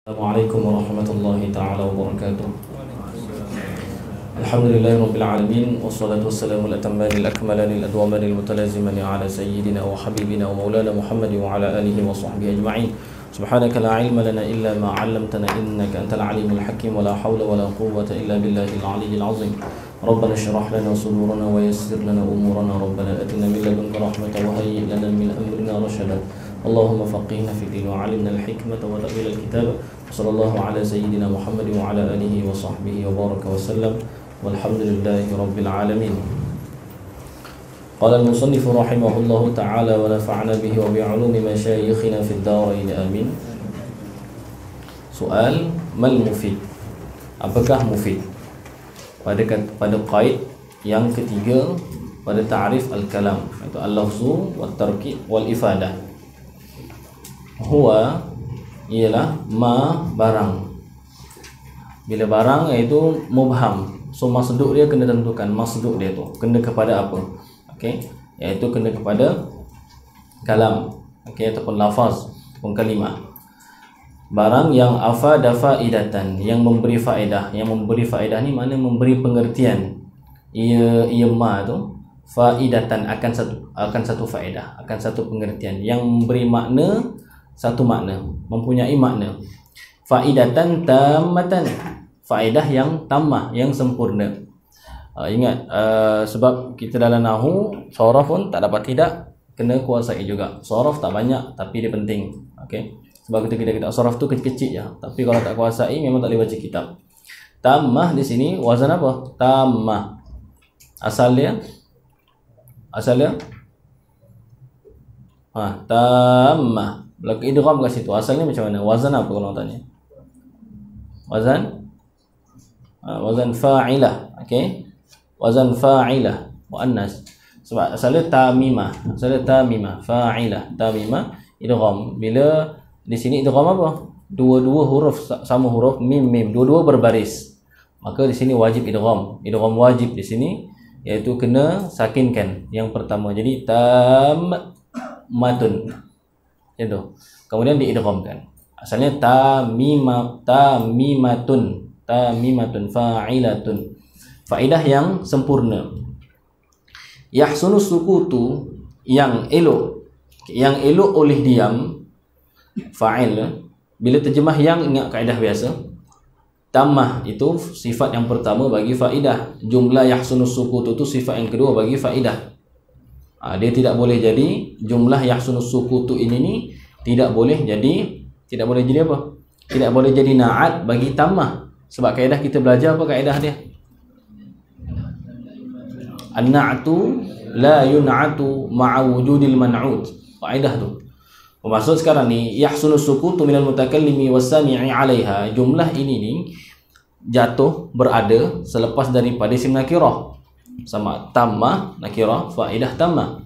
Assalamualaikum warahmatullahi ta'ala wabarakatuh. Alhamdulillahi rabbil alamin. Wassalatu wassalamu al-atammani al-akmalani al-adwamani al-mutalazimani ala sayyidina wa habibina wa maulana Muhammad wa ala alihi wa sahbihi ajma'in. Subhanaka la ilma lana illa ma 'allamtana innaka antal alimul hakim wa la hawla wa la quwwata illa billahil aliyyil azim. Rabbana shrah lana sudurana wa yassir lana umurana. Rabbana atina min ladunka rahmatan wa hayyi' lana min amrina rashada. Allahumma faqihna fi din wa 'allimna al-hikmata wa ta'wil al-kitab. Sallallahu ala sayyidina Muhammad wa ala alihi wa sahbihi wa baraka wa sallam. Walhamdulillahi rabbil alamin. Qala al-musannif rahimahullahu ta'ala wa nafa'ana bihi wa bi'ulumi masyayikhina fid darain amin. Soal, mal mufid? Apakah mufid? Pada qaid yang ketiga pada ta'rif al-kalam, iaitu al-lafzu wa tarkib wal ifadah. Huwa ialah ma barang. Bila barang iaitu mubham, so masduk dia kena tentukan. Masduk dia tu kena kepada apa? Okey, iaitu kena kepada kalam, okey, ataupun lafaz ataupun kalimah. Barang yang afada faidatan, yang memberi faedah. Yang memberi faedah ni mana memberi pengertian. Ia ma tu faidatan, akan satu faedah, akan satu pengertian. Yang memberi makna, satu makna, mempunyai makna. Faidatan tammatan, faedah yang tammah, yang sempurna. Ingat, sebab kita dalam nahu, sorof pun tak dapat tidak, kena kuasai juga. Sorof tak banyak tapi dia penting. Okay? Sebab kita sorof tu kecil-kecil je, tapi kalau tak kuasai memang tak boleh baca kitab. Tammah di sini wazan apa? Tammah. Asalnya tammah. Belakang idgham kat situ. Asalnya macam mana? Wazan apa kalau tanya? Wazan fa'ilah. Okey. Wazan fa'ilah muannas. Sebab asalnya tamimah. Fa'ilah, tamimah, idgham. Bila di sini idgham apa? Dua-dua huruf sama huruf mim, dua-dua berbaris. Maka di sini wajib idgham. Idgham wajib di sini, iaitu kena sakinkan yang pertama. Jadi tammatun. Itu. Kemudian diidghamkan. Asalnya tamimatun fa'ilatun. Faedah yang sempurna. Yahsunu sukutu, yang elok oleh diam. Fa'il. Bila terjemah yang, ingat kaedah biasa. Tammah itu sifat yang pertama bagi faedah. Jumlah yahsunu sukutu itu sifat yang kedua bagi faedah. Dia tidak boleh jadi jumlah yahsunus sukutu ini tidak boleh jadi apa? Tidak boleh jadi na'at bagi tammah. Sebab kaedah kita belajar apa kaedah dia? An-na'tu la yun'atu ma'a wujudil man'ut. Kaedah tu. Maksud sekarang ni yahsunus sukutu minal mutakallimi was-sami'i 'alaiha. Jumlah ini ni jatuh berada selepas daripada isim nakirah. Sama tammah nakirah, faedah tammah.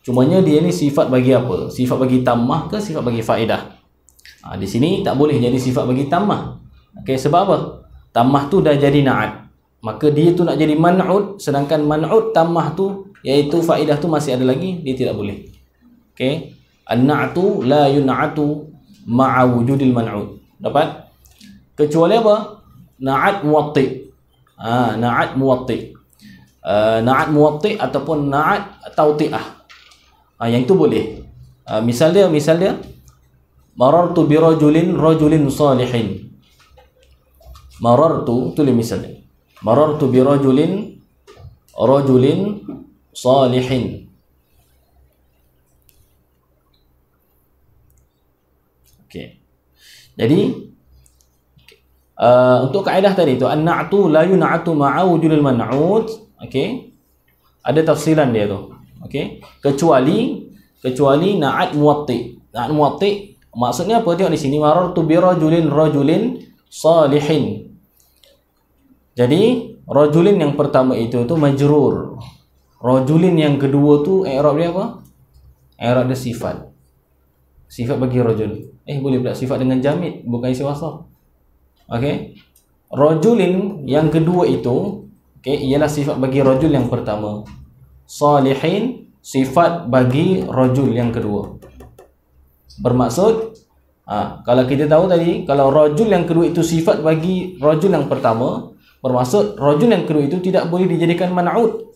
Cumanya dia ni sifat bagi apa? Sifat bagi tammah ke sifat bagi faedah? Di sini tak boleh jadi sifat bagi tammah. Okey, sebab apa? Tammah tu dah jadi na'at. Maka dia tu nak jadi man'ud, sedangkan man'ud tammah tu iaitu faedah tu masih ada lagi, dia tidak boleh. Okey. An-na'tu la yun'atu ma'a wujudil man'ud. Dapat? Kecuali apa? Na'at muwatti. Na'at muwatti. Na'at muwatti ataupun na'at tawti'ah. Yang itu boleh. Misal dia marartu bi rajulin salihin. Marartu, tulis misalnya. Marartu bi rajulin salihin. Okey. Jadi untuk kaedah tadi tu an-na'tu la yun'atu ma'a wujudil man'ut. Okey. Ada tafsilan dia tu. Okey. Kecuali na'at muwatti. Na'at muwatti maksudnya apa? Tengok di sini marartu bi rajulin salihin. Jadi rajulin yang pertama itu majrur. Rajulin yang kedua tu i'rab dia apa? I'rab dia sifat. Sifat bagi rajul. Boleh pula sifat dengan jamid, bukan isim wasaf. Okey. Rajulin yang kedua itu ialah sifat bagi rajul yang pertama. Salihin sifat bagi rajul yang kedua. Bermaksud Kalau kita tahu tadi, kalau rajul yang kedua itu sifat bagi rajul yang pertama, bermaksud rajul yang kedua itu tidak boleh dijadikan man'ut,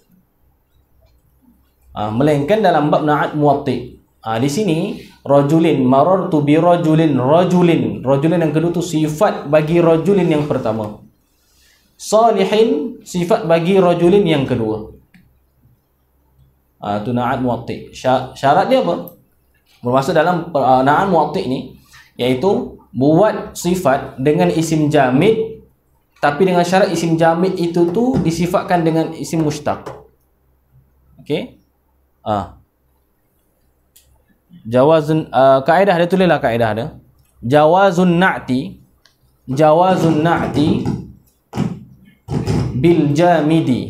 melainkan dalam bab na'at muwatti. Di sini rajulin marartu bi rajulin, rajulin yang kedua itu sifat bagi rajulin yang pertama, salihin sifat bagi rajulin yang kedua. Itu na'at muwatti. Syarat dia apa? Bermaksud dalam na'at muwatti ni iaitu buat sifat dengan isim jamid, tapi dengan syarat isim jamid itu tu disifatkan dengan isim mushtaq. Okey. Jawazun, kaedah dia, tulislah kaedah dia. Jawazun na'ti bil jamidi.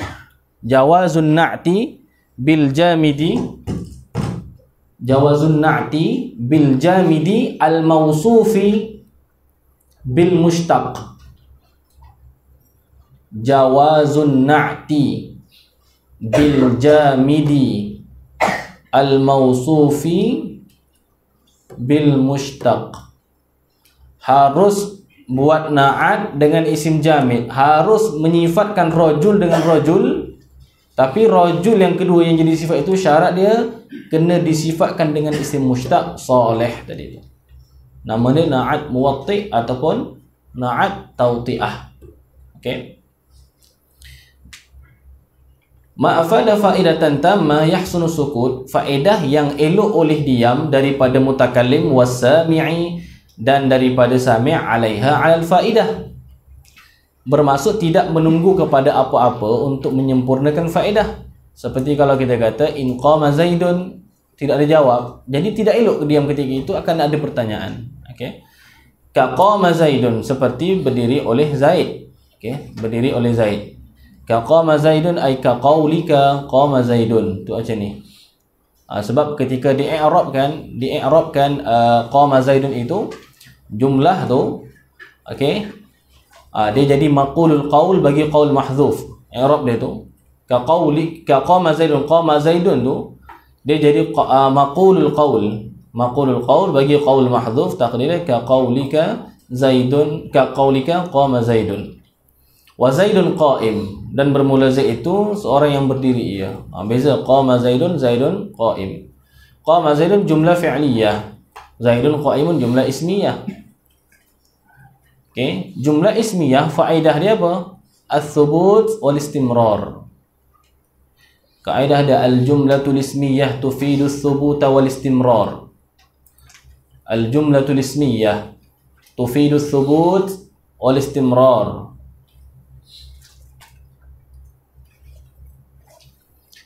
Jawazun na'ti bil jamidi. Jawazun na'ti bil jamidi al mausufi bil mushtaq. Jawazun na'ti bil jamidi al mausufi bil mushtaq. Harus buat na'at dengan isim jamid, harus menyifatkan rajul dengan rajul, tapi rajul yang kedua yang jadi sifat itu syarat dia kena disifatkan dengan isim mushtaq salih tadi. Nama dia na'at muwatti ataupun na'at tawti'ah. Okey. Ma'afada faidatan tamma yahsunu sukut, faedah yang elok oleh diam daripada mutakallim wasami'i dan daripada sami' alaiha alal faidah. Bermaksud tidak menunggu kepada apa-apa untuk menyempurnakan faedah. Seperti kalau kita kata in qama Zaidun, tidak ada jawab, jadi tidak elok diam ketika itu, akan ada pertanyaan. Okey. Ka qama Zaidun, seperti berdiri oleh Zaid. Okey, berdiri oleh Zaid. Ka qama Zaidun ay ka qaulika qama Zaidun. Tu macam ni. Sebab ketika dii'rabkan qama Zaidun itu jumlah tu, okey, dia jadi maqulul qaul bagi qaul mahdzuf. I'rab dia tu ka qama Zaidun tu dia jadi maqulul qaul bagi qaul mahdzuf, taqdirnya ka qaulika Zaidun, ka qaulika qama Zaidun. Wa Zaidun qa'im, dan bermula Zaid itu seorang yang berdiri ia. Beza qama Zaidun, Zaidun qa'im. Qama Zaidun jumlah fi'liyah, Zaidun qa'imun jumlah ismiyah. Okey, jumlah ismiyah faedah dia apa? Ats-tsubut wal istimrar. Kaedah dia al-jumlatul ismiyah tufidu ats-tsubuta wal istimrar. Al-jumlatul ismiyah tufidu ats-tsubut wal istimrar.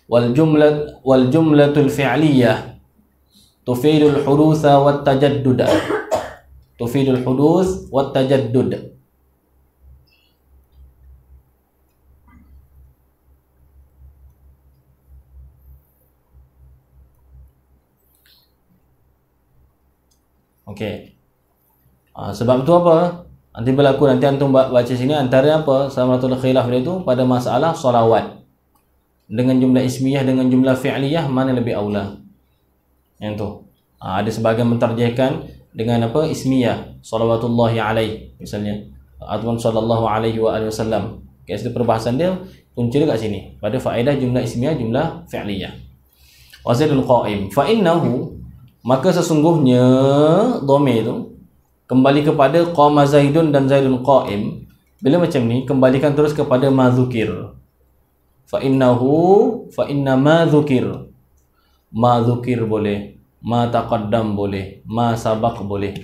Wal jumlatul fi'liyah tufidul hudutsa wat tajaddud. Tufidul huduts wat tajaddud. Okey. Sebab tu apa? Nanti berlaku, nanti antum baca sini antara apa? Samaratul khilaf dia tu pada masalah solawat. Dengan jumlah ismiyah dengan jumlah fi'liyah mana lebih aula? Yang tu. Ada sebahagian mentarjihkan dengan apa? Ismiyah, salawatullahi alaihi misalnya, ataupun sallallahu alaihi wa alihi wasallam. Kat situ perbahasan dia punca dia kat sini pada faedah jumlah ismiyah, jumlah fi'liyah. Wa zaidul qa'im fa innahu, maka sesungguhnya dhamir tu kembali kepada qama Zaidun dan Zaidun qa'im. Bila macam ni kembalikan terus kepada madzukir. Fa innahu, fa inna ma dzukir. Ma dzukir boleh, ma taqaddam boleh, ma sabaq boleh.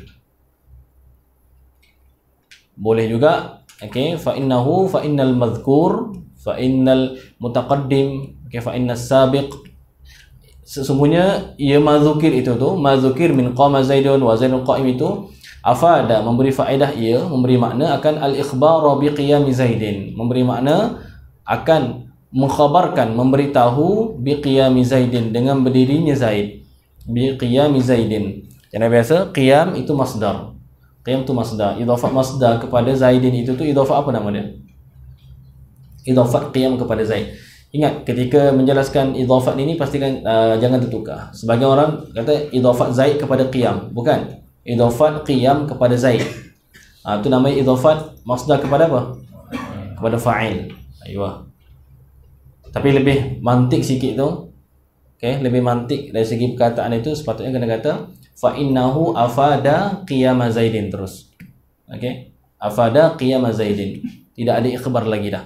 Boleh juga. Okey, fa innahu, fa innal madhkur, fa innal mutaqaddim, okey, fa innas sabiq. Sesungguhnya ia madzukir itu tu, madzukir min qama Zaidun wa Zaidun qa'im itu afada, memberi faedah, ia memberi makna akan al-ikhbar bi qiyam Zaidin, memberi makna akan mengkhabarkan, memberitahu bi qiyam Zaidin, dengan berdirinya Zaid. Bi qiyam Zaidin. Yang biasa qiyam itu masdar. Qiyam itu masdar. Idhafat masdar kepada Zaidin itu tu idhafat apa nama dia? Idhafat qiyam kepada Zaid. Ingat ketika menjelaskan idhafat ini pastikan jangan tertukar. Sebagian orang kata idhafat Zaid kepada qiyam, bukan. idhafat qiyam kepada Zaid. Itu namanya idhafat masdar kepada apa? Kepada fa'il. Aywa. Tapi lebih mantik sikit tu. Okey, lebih mantik dari segi perkataan itu sepatutnya kena kata fa innahu afada qiyam Zaidin terus. Okey. Afada qiyam Zaidin. Tidak ada ikhbar lagi dah.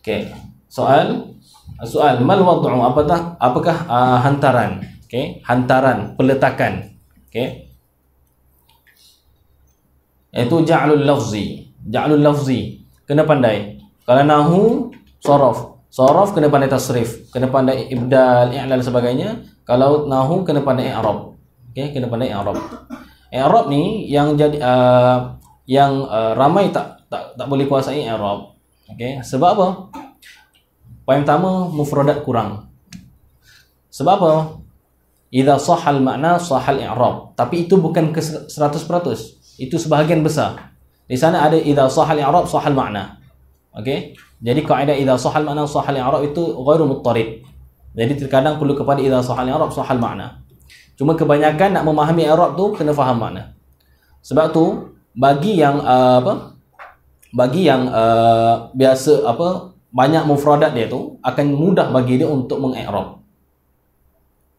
Okey. Soal mal wad'u, apakah hantaran? Okey, hantaran, peletakan. Okey. Itu ja'lul lafzi. Ja'lul lafzi kena pandai. Kalau nahu Sorof kena pandai tasrif, kena pandai ibdal, i'lal sebagainya. Kalau nahu kena pandai i'rab. Okey, kena pandai i'rab. I'rab ni yang jadi ramai tak boleh kuasai i'rab. Okey, sebab apa? Poin pertama, mufradat kurang. Sebab apa? Idza sahal makna sahal i'rab. Tapi itu bukan ke 100%. Itu sebahagian besar. Di sana ada idza sahal i'rab sahal makna. Okey. Jadi kaedah idza sahal makna sahal i'rab itu ghairu muttarid. Jadi terkadang perlu kepada idza sahal i'rab sahal makna. Cuma kebanyakan nak memahami i'rab tu kena faham makna. Sebab tu bagi yang biasa banyak mufradat dia tu akan mudah bagi dia untuk mengi'rab.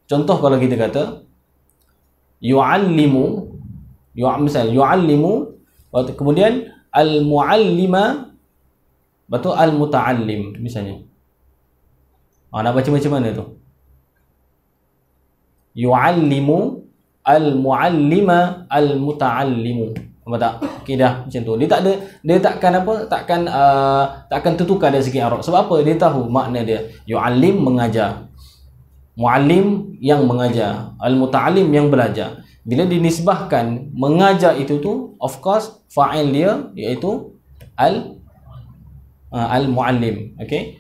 Contoh kalau kita kata misal yu'allimu, kemudian al-mu'allima, betul, al-muta'allim misalnya. Nak baca macam mana tu? Yu'allimu al-mu'allima al-muta'allimu. Apa tak? Okey dah macam tu. Dia takkan tertukar dari segi Arab. Sebab apa? Dia tahu makna dia. Yu'allim, mengajar. Mu'allim, yang mengajar. Al-muta'allim, yang belajar. Bila dinisbahkan mengajar itu tu, of course fa'il dia iaitu al-mu'allim. Okey.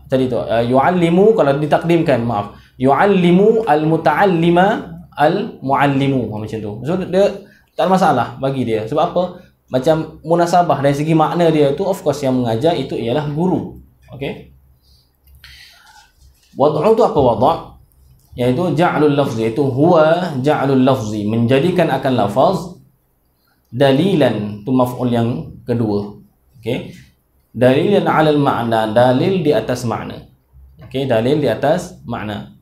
Tadi tu yu'allimu, kalau ditakdimkan, maaf, yu'allimu al-muta'allima al-mu'allimu, macam tu. So dia tak ada masalah bagi dia. Sebab apa? Macam munasabah dari segi makna dia tu, of course yang mengajar itu ialah guru. Okey. Wad'u tu apa wad'a'? Iaitu ja'lul lafzi, iaitu huwa ja'lul lafzi, menjadikan akan lafaz dalilan, tu maf'ul yang kedua. Okey. Dalilan 'alal ma'na, dalil di atas makna. Okey, dalil di atas makna.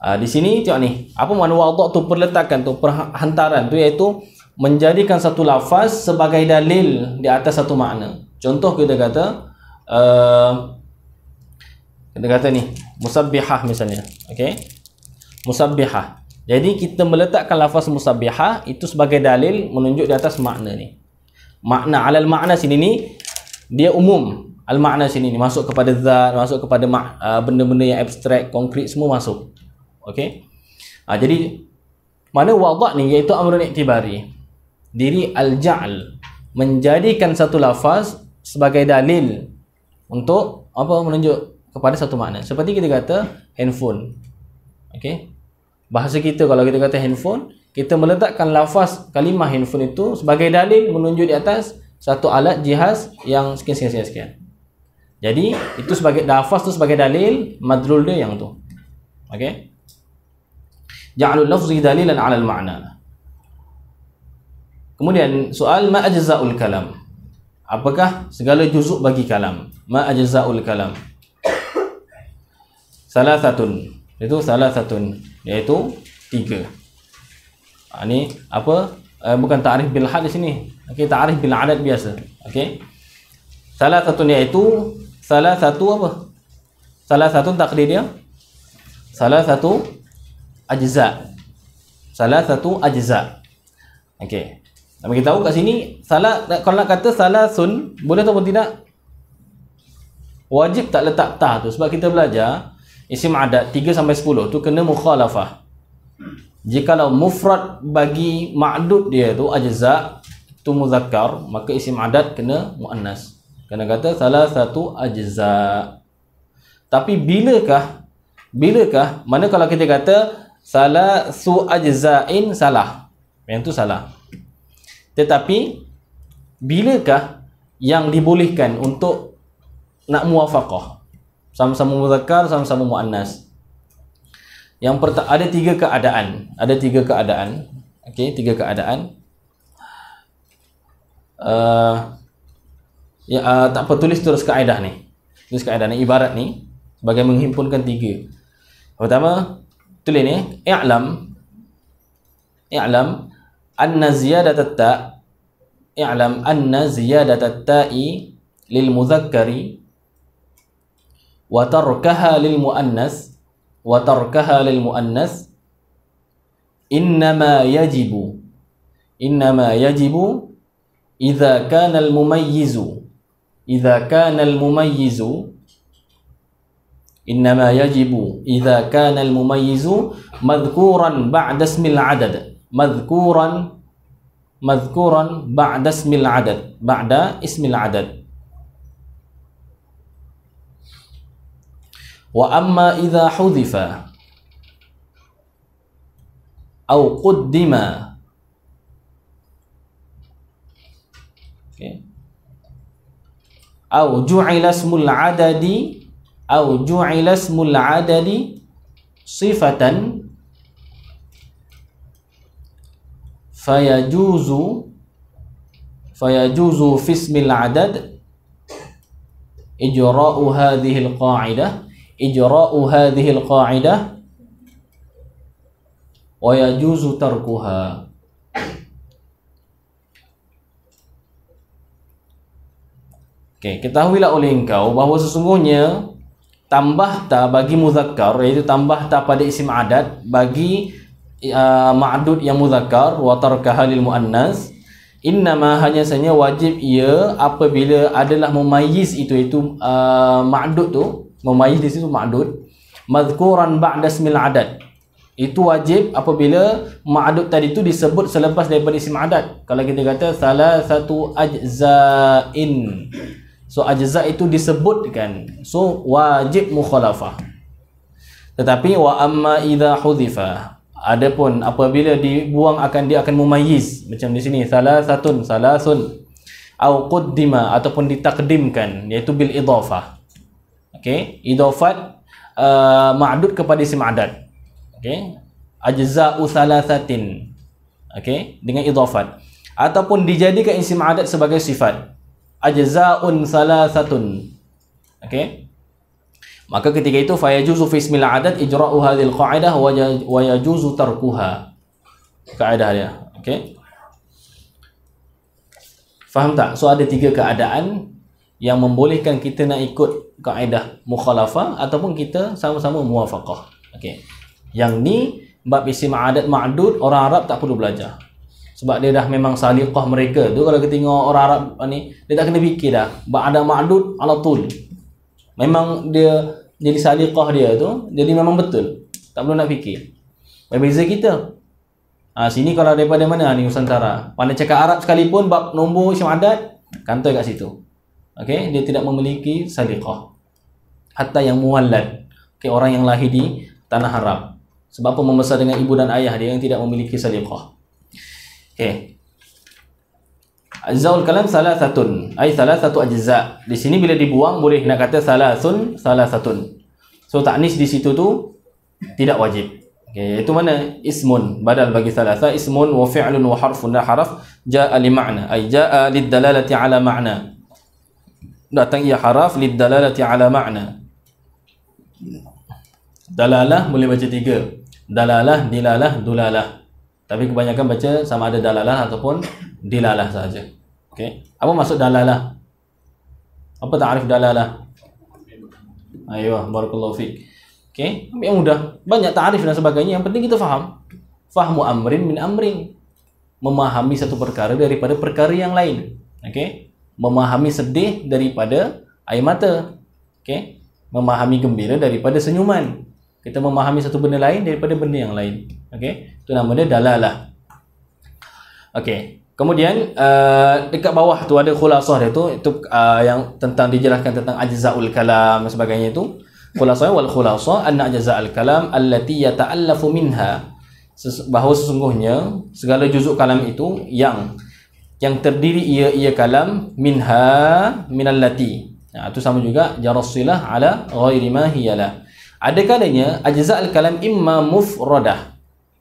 Di sini tengok ni, apa makna wadha' tu, perletakan tu, perhantaran tu, iaitu menjadikan satu lafaz sebagai dalil di atas satu makna. Contoh kita kata ni musabbihah misalnya. Okey, musabbihah. Jadi kita meletakkan lafaz musabbihah itu sebagai dalil menunjuk di atas makna ni. Makna, alal makna sini ni dia umum. Al makna sini ni masuk kepada zat, masuk kepada benda-benda yang abstrak, konkret, semua masuk. Okey. Jadi mana wadha' ni iaitu amrun i'tibari. Diri al-ja'l, menjadikan satu lafaz sebagai dalil untuk apa, menunjuk kepada satu makna. Seperti kita kata handphone. Okey. Bahasa kita kalau kita kata handphone, kita meletakkan lafaz kalimah handphone itu sebagai dalil menunjuk di atas satu alat jihaz yang sekian. Jadi itu sebagai lafaz tu sebagai dalil, madlul dia yang tu. Okey. Ja'alul lafzi dalilan 'ala al-ma'na. Kemudian soal ma ajza'ul kalam. Apakah segala juzuk bagi kalam? Ma ajza'ul kalam. Salasatun. Itu salasatun, iaitu 3. Ni apa? Bukan ta'rif bil had di sini. Okey, ta'rif bil adad biasa. Okey. Salasatun iaitu salasatu apa? Salasatun takdir dia. Salasatu ajza. Salasatu ajza. Okey. Nak bagi tahu kat sini, kalau nak kata salasun, boleh atau tidak? Wajib tak letak ta tu, sebab kita belajar isim adad 3 sampai 10 tu kena mukhalafah. Jikalau mufrad bagi ma'dud dia tu ajza, tu muzakkar, maka isim adad kena muannas. Kena kata salasatu ajza. Tapi bilakah mana kalau kita kata salasu ajza'in, salah. Yang tu salah. Tetapi bilakah yang dibolehkan untuk nak muwafaqah? Sama-sama muzakkar, sama-sama muannas. Yang pertama, ada 3 keadaan. Okey, 3 keadaan. Tak apa, tulis terus kaedah ni. Tulis kaedah ni, ibarat ni sebagai menghimpunkan 3. Pertama, tulis ni, i'lam anna ziyadat at-ta' i'lam anna ziyadat at-ta'i lil mudzakkari wa tarkaha lil muannas innama yajibu idza kana al-mumayyizu إنما يجب إذا كان المميز مذكورا بعد اسم العدد مذكورا بعد اسم العدد وأما إذا حذف أو قدم أو جعل اسم العدد صفة فيجوز في اسم العدد إجراء هذه القاعدة ويجوز تركها. Okay, ketahuilah oleh engkau bahawa sesungguhnya tambah ta bagi muzakkar, iaitu tambah ta pada isim adat bagi ma'dud yang muzakkar, wa tarkaha lil muannas, innama hanya saja wajib ia apabila adalah memayyiz iaitu ma'dud tu, memayyiz di situ ma'dud, mazkuran ba'da ismil adad. Itu wajib apabila ma'dud tadi itu disebut selepas daripada isim adat. Kalau kita kata salah satu ajza'in, so ajza itu disebutkan, so wajib mukhalafah. Tetapi wa amma idza hudhifa, adapun apabila dibuang dia akan mumayyiz, macam di sini salasun au quddima, ataupun ditakdimkan, iaitu bil idhafah. Okey, idhafat ma'dud kepada isim adat. Okey, ajza'u salasatin, okey, dengan idhafat, ataupun dijadikan isim adat sebagai sifat, ajza'un salasatun. Okey, maka ketika itu fayajuzu fi ismil adad ijra'u hadhil qa'idah wa yajuzu tarkuha. Kaedah dia. Okey, faham tak? So ada 3 keadaan yang membolehkan kita nak ikut kaedah mukhalafah ataupun kita sama-sama muwafaqah. Okey, yang ni bab isim adat ma'dud, orang Arab tak perlu belajar, sebab dia dah memang saliqah mereka tu. Kalau kita tengok orang Arab ni, dia tak kena fikir dah, ada ma'dud ala tul, memang dia jadi saliqah dia tu, jadi memang betul, tak perlu nak fikir. Berbeza kita, sini kalau daripada mana ni, Nusantara, pandai cakap Arab sekalipun, bab nombor isim adat kantoi kat situ. Okey, dia tidak memiliki saliqah. Hatta yang muwallad, okey, orang yang lahir di tanah Arab, sebab apa? Membesar dengan ibu dan ayah dia yang tidak memiliki saliqah. Okey, ajza'ul kalam salasatun, ay salasatu ajza'. Di sini bila dibuang boleh nak kata salasatun. So ta'nis di situ tu tidak wajib. Okey, itu mana? Ismun badal bagi salasa, ismun wa fi'lun wa harfun, la haraf ja'a li ma'na, ay ja'a lid dalalati ala ma'na, datang ia haraf lid dalalati ala ma'na. Dalalah boleh baca 3, dalalah, dilalah, dulalah. Tapi kebanyakan baca sama ada dalalah ataupun dilalah saja. Okey, apa maksud dalalah? Apa ta'rif dalalah? Ayuh, barakallahu fiik. Okey, yang mudah, banyak ta'rif dan sebagainya, yang penting kita faham. Fahmu amrin min amrin, memahami satu perkara daripada perkara yang lain. Okey, memahami sedih daripada air mata. Okey, memahami gembira daripada senyuman. Kita memahami satu benda lain daripada benda yang lain. Okey, itu nama dia dalalah. Okey, kemudian dekat bawah tu ada khulasah dia tu, itu yang tentang dijelaskan tentang ajza'ul kalam dan sebagainya itu. Khulasah wal khulasah anna ajza'ul kalam allati yata'allafu minha, bahawa sesungguhnya segala juzuk kalam itu yang terdiri ia kalam minha minallati. Itu sama juga jarasilah ala ghairi ma hiyalah. Ada kalanya ajza'ul kalam imma mufradah.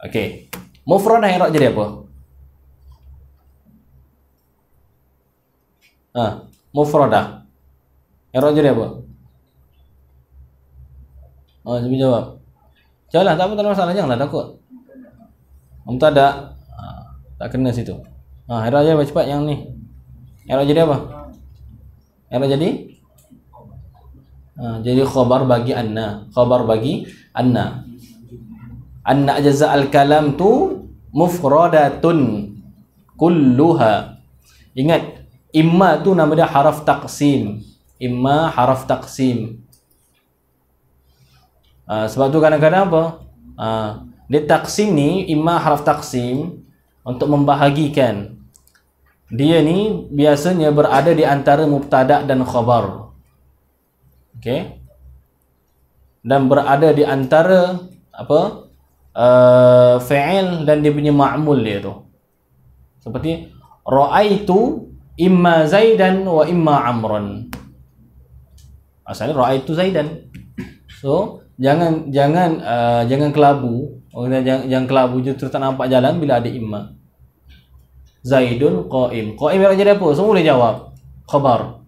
Okey, Mufradah i'rab jadi apa? Mufradah i'rab jadi apa? Coba jawab. Janganlah, tak ada masalah, janganlah takut. Mubtada. Tak kena situ. I'rab jadi apa cepat yang ni? I'rab jadi apa? I'rab jadi jadi khabar bagi anna. Khabar bagi anna. Anna jaza al-kalam tu mufradatun kulluha. Ingat, imma tu nama dia haraf taqsim. Imma haraf taqsim. Sebab tu kadang-kadang apa? Dia taqsim ni, imma haraf taqsim untuk membahagikan. Dia ni biasanya berada di antara mubtada dan khabar. Okey. Dan berada di antara apa? Fi'il dan dia punya ma'mul dia tu. Seperti ra'aitu imma Zaidan wa imma Amran. Asalnya ra'aitu Zaidan. So, jangan kelabu. Jangan kelabu justru tak nampak jalan bila ada imma. Zaidun qa'im. Qa'im jadi apa? Semua boleh jawab. Khabar.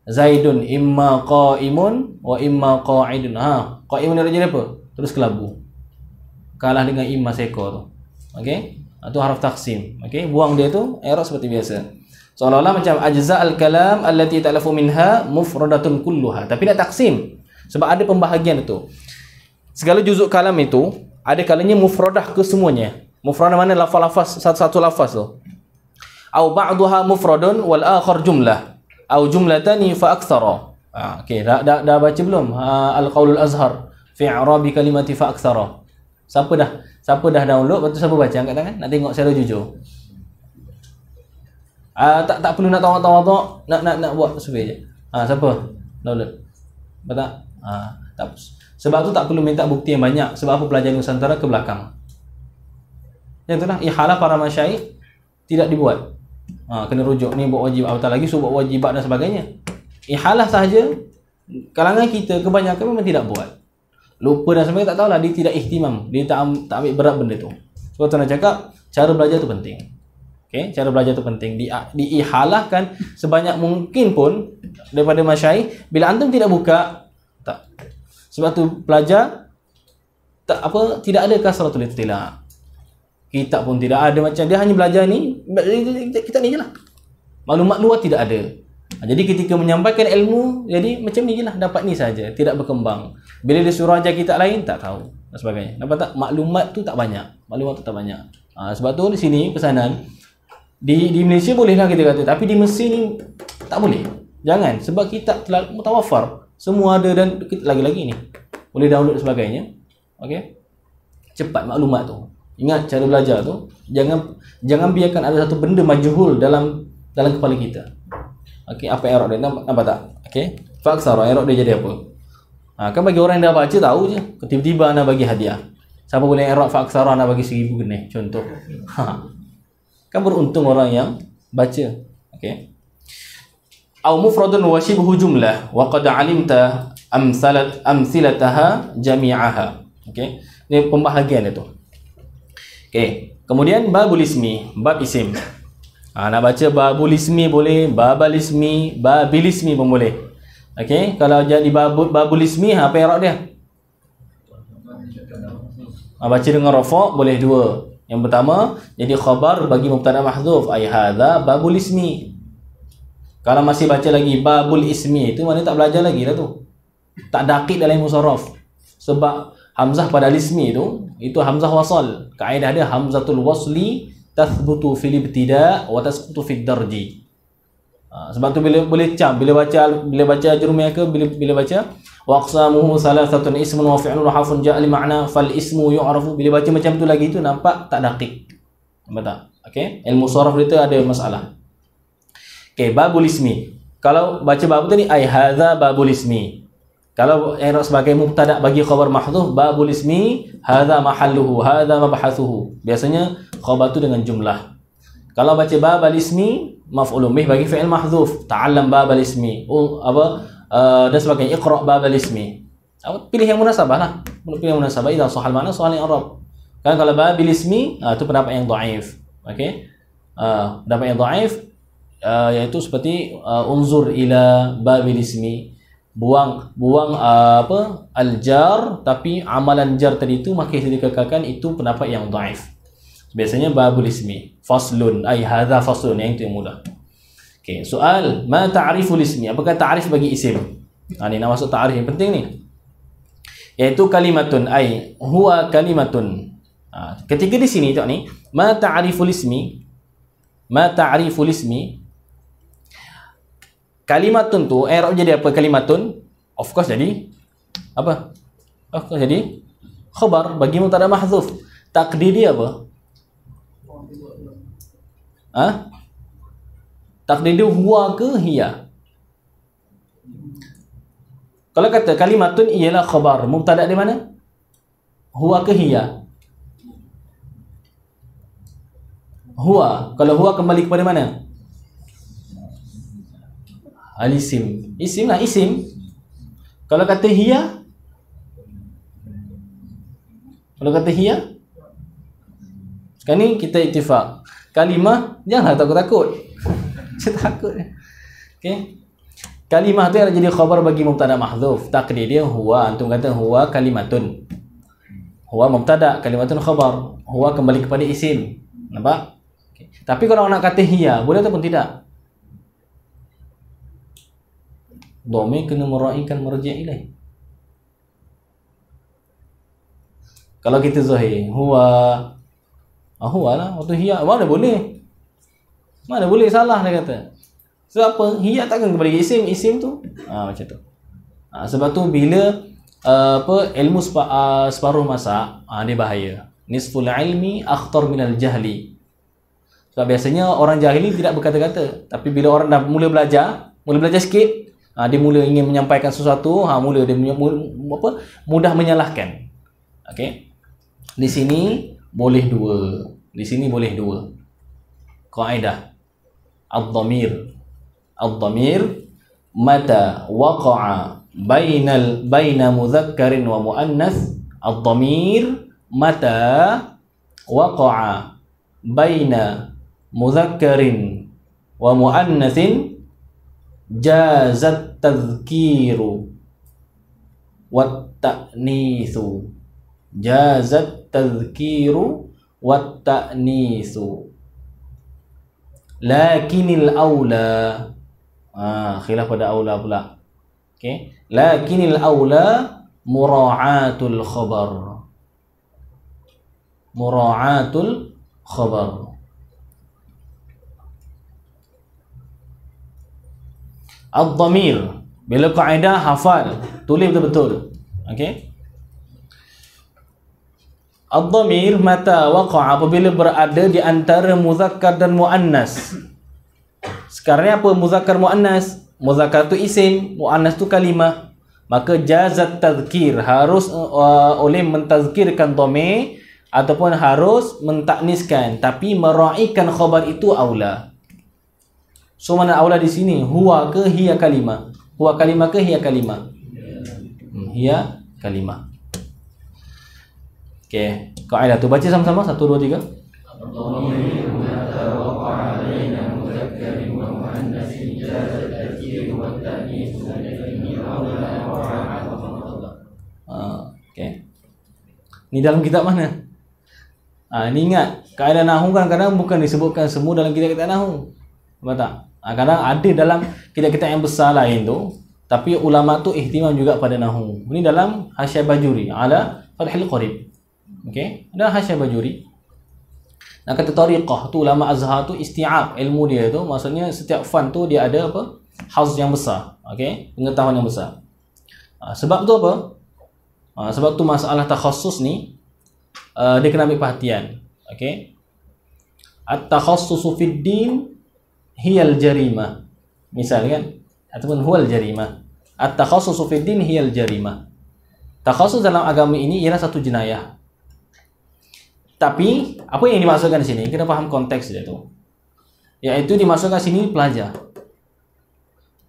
Zaidun imma qa'imun wa imma qa'idun. Qa'imun jadi apa? Terus kelabu. Kalah dengan imma seko tu. Okey? Itu haraf taqsim. Okey? Buang dia tu i'rab seperti biasa. Seolah-olah macam ajza al-kalam allati ta'lafu minha mufradatun kulluha. Tapi nak taksim. Sebab ada pembahagian itu. Segala juzuk kalam itu ada kalanya mufradah ke semuanya. Mufradah mana lafaz-lafaz satu-satu lafaz tu. Au ba'daha mufradun wal akhar jumlah. Au jumlatani fa aktsara. Okey, dah baca belum? Al-Qaulul Azhar fi i'rabi kalimati fa aktsara. Siapa dah download, lepas tu siapa baca angkat tangan? Nak tengok secara jujur. Tak perlu nak tahu nak buat survey je. Siapa download? Betul? Tak. Sebab tu tak perlu minta bukti yang banyak. Sebab apa pelajaran Nusantara ke belakang. Yang itulah ihalah para masyayikh tidak dibuat. Kena rujuk ni buat wajib, apatah lagi suruh buat wajibat dan sebagainya. Ihalah sahaja kalangan kita kebanyakan memang tidak buat. Lupa dan sebagainya, tak tahulah, dia tidak ihtimam, dia tak ambil berat benda tu. Sebab tu nak cakap cara belajar tu penting. Okey, cara belajar tu penting. Diihalahkan sebanyak mungkin pun daripada masyayikh. Bila antum tidak buka, tak. Sebab tu pelajar tidak ada kasratul ittila'. Kitab pun tidak ada, macam dia hanya belajar ni, kita ni je lah. Maklumat luar tidak ada. Jadi ketika menyampaikan ilmu, jadi macam ni je lah, dapat ni saja, tidak berkembang. Bila dia suruh ajar kitab lain, tak tahu dan sebagainya. Nampak tak? Maklumat tu tak banyak. Sebab tu di sini pesanan di Malaysia bolehlah kita kata, tapi di Mesir ni tak boleh. Jangan, sebab kitab telah mutawafar, semua ada, dan lagi-lagi ni boleh download dan sebagainya. Okey, cepat maklumat tu. Ingat cara belajar tu, jangan biarkan ada satu benda majhul dalam kepala kita. Okey, apa i'rab dia? Nampak tak? Okey, fa aksara, i'rab dia jadi apa? Kan bagi orang yang dah baca tahu je. Tiba-tiba anda bagi hadiah. Siapa boleh i'rab fa aksara, anda bagi 1000 genih contoh. Kan beruntung orang yang baca. Okey. Au mufradun wa shibhu jumlah wa qad 'alimta amsilataha jami'aha. Okey. Ini pembahagian itu. Okey, kemudian babul ismi, bab isim. Nak baca babul ismi boleh, babal ismi, babil ismi pun boleh. Okey, kalau jadi babul ismi, apa i'rab dia? Baca dengan rafa' boleh dua. Yang pertama, jadi khabar bagi mubtada mahdzuf, ai hadza babul ismi. Kalau masih baca lagi babul ismi, itu mana tak belajar lagi lah tu. Tak dakik dalam musarraf. Sebab hamzah pada ismi itu hamzah wasal. Kaedah dia hamzatul wasli tathbutu fil ibtida' wa tasqutu fid darji. Sebab tu bila baca jurumiyah ke, bila baca waqsamuhu salasatun ismun wa fi'lun wa harfun ja'a li ma'na fal ismu yu'rafu, bila baca macam tu lagi tu nampak tak dakik. Nampak tak? Okey, ilmu saraf dia tu ada masalah. Okey, babul ismi. Kalau baca bab tu ni ai hadza babul ismi. Kalau i'rab sebagai mubtada bagi khabar mahdhuf, babul ismi hadza mahalluhu, hadza mabhathuhu. Biasanya khabar tu dengan jumlah. Kalau baca babal ismi, maf'ulun bih bagi fi'il mahdhuf, ta'allam babal ismi. Dan sebagainya, iqra' babal ismi. Pilih yang munasabah lah. Pilih yang munasabah, idza sahal ma'na sahal i'rab. Kan kalau bil ismi itu pendapat yang dhaif. Okey. Pendapat yang dhaif iaitu seperti unzur ila bil ismi, buang al-jar, tapi amalan jar tadi itu masih dikekalkan, itu pendapat yang dhaif. Biasanya babul ismi faslun, ai hadza faslun, yang itu yang mudah. Okey, soal ma ta'riful ismi, apakah ta'rif bagi isim? Ni nak masuk ta'rif yang penting ni. Iaitu kalimatun, ai huwa kalimatun. Ketika di sini tengok ni, ma ta'riful ismi, ma ta'riful ismi, kalimatun tu i'rab jadi apa? Kalimatun of course jadi apa? Of course jadi khabar bagi mubtada mahdzuf. Takdir dia apa? Takdir dia huwa ke hiya? Kalau kata kalimatun ialah khabar, mubtada di mana? Huwa ke hiya? Huwa. Kalau huwa kembali kepada mana? Al-isim. Isim lah, isim. Kalau kata hiya? Kalau kata hiya? Sekarang ni kita ittifaq. Kalimah, janganlah takut-takut. Saya takut. Okay. Kalimah tu yang jadi khabar bagi mubtada mahdzuf. Takdir dia huwa. Antum kata huwa kalimatun. Huwa mubtada, kalimatun khabar. Huwa kembali kepada isim. Nampak? Okay. Tapi kalau nak kata hiya, boleh ataupun tidak? Dhamir kena meraihkan marji' ilaih. Kalau kita zahir, huwa lah, waktu hiya, mana boleh? Mana boleh, salah dia kata. Sebab apa? Hiya takkan kembali isim tu. Macam tu. Sebab tu bila ilmu separuh masa, dia bahaya. Nisful ilmi akhtar minal jahli. Sebab biasanya orang jahili tidak berkata-kata, tapi bila orang dah mula belajar sikit, dia mula ingin menyampaikan sesuatu, mula dia mudah menyalahkan. Okey. Di sini boleh dua. Di sini boleh dua. Kaedah. Ad-dhamir mata waqa'a baina mudzakkarin wa muannas. Ad-dhamir mata waqa'a baina mudzakkarin wa muannatsin jazat tadhkiru wat ta'nitsu. Jazat tadhkiru wat ta'nitsu. Lakinil aula, khilaf pada aula pula. Okey, lakinil aula mura'atul khabar. Mura'atul khabar. Ad-dhamir, bila kaedah hafal, tulis betul-betul. Okey. Ad-dhamir mata waqa'a, apabila berada di antara muzakkar dan muannas. Sekarang ni apa muzakkar muannas? Muzakkar tu isim, muannas tu kalimah. Maka jazat tazkir, harus oleh mentazkirkan dhamir ataupun harus mentakniskan, tapi meraihkan khabar itu aula. So mana aula di sini? Huwa ke hiya kalimah? Huwa kalimah ke hiya kalimah? Hiya kalimah. Okey, kaedah tu baca sama-sama 1 2 3. Okey. Ni dalam kitab mana? Ni ingat, kaedah nahwu kadang-kadang bukan disebutkan semua dalam kitab-kitab nahwu. Betul tak? Kadang ada dalam kitab-kitab yang besar lain tu, tapi ulama tu ihtimam juga pada nahwu. Ini dalam Hasyiah Bajuri ala Fathul Qarib. Okey, ada Hasyiah Bajuri. Nak kata tariqah tu ulama Azhar tu isti'ab ilmu dia tu, maksudnya setiap fan tu dia ada apa? Hauz yang besar. Okey, pengetahuan yang besar. Sebab tu apa? Sebab tu masalah takhassus ni dia kena ambil perhatian. Okey. At-takhassusu fid din hiyal jarimah. Misal kan? Ataupun huwal jarimah. At-takhassusu fid din hiyal jarimah. Takhassus dalam agama ini ialah satu jenayah. Tapi apa yang dimaksudkan di sini? Kita faham konteks dia tu. Iaitu dimaksudkan sini pelajar.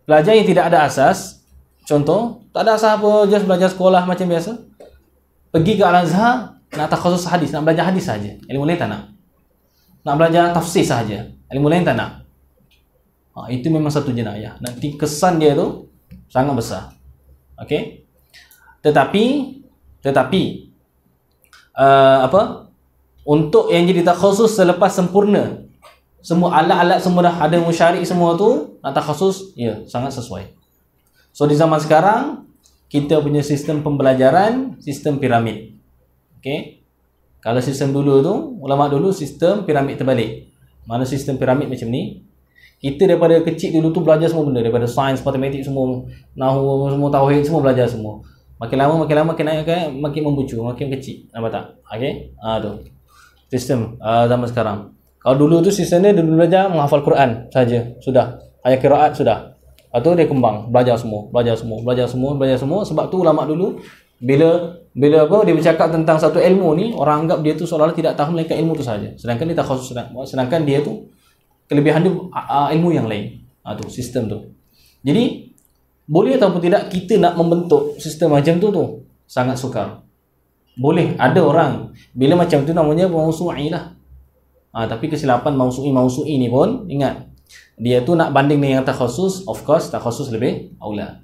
Pelajar yang tidak ada asas. Contoh, tak ada asas apa, just belajar sekolah macam biasa. Pergi ke Al-Azhar, nak takhasus hadis, nak belajar hadis saja. Ilmu lain tak nak. Nak belajar tafsir saja. Ilmu lain tak nak. Itu memang satu jenayah. Nanti kesan dia tu sangat besar. Okey. Tetapi untuk yang jadi takhasus selepas sempurna, semua alat-alat semua dah ada, musyarik semua tu, nak takhasus, ya, sangat sesuai. So di zaman sekarang kita punya sistem pembelajaran sistem piramid. Okey. Kalau sistem dulu tu, ulama dulu sistem piramid terbalik. Mana sistem piramid macam ni? Kita daripada kecil dulu tu belajar semua benda, daripada sains, matematik semua, nahwu semua, tauhid semua belajar semua. Makin lama makin naik makin membucu, makin kecil. Nampak tak? Okey. Tu. Sistem zaman sekarang. Kalau dulu tu sistemnya dulu belajar menghafal Quran saja, sudah. Ayat qiraat sudah. Lepas tu dia kembang, belajar semua. Sebab tu ulama dulu bila dia bercakap tentang satu ilmu ni, orang anggap dia tu seolah-olah tidak tahu melainkan ilmu tu saja. Sedangkan dia takhasus, sedangkan dia tu kelebihan dia ilmu yang lain. Tu sistem tu. Jadi boleh ataupun tidak kita nak membentuk sistem macam tu sangat sukar. Boleh, ada orang bila macam tu namanya mausu'i lah. Tapi kesilapan mausu'i ni pun ingat, dia tu nak banding dengan yang takhasus, of course takhasus lebih aula.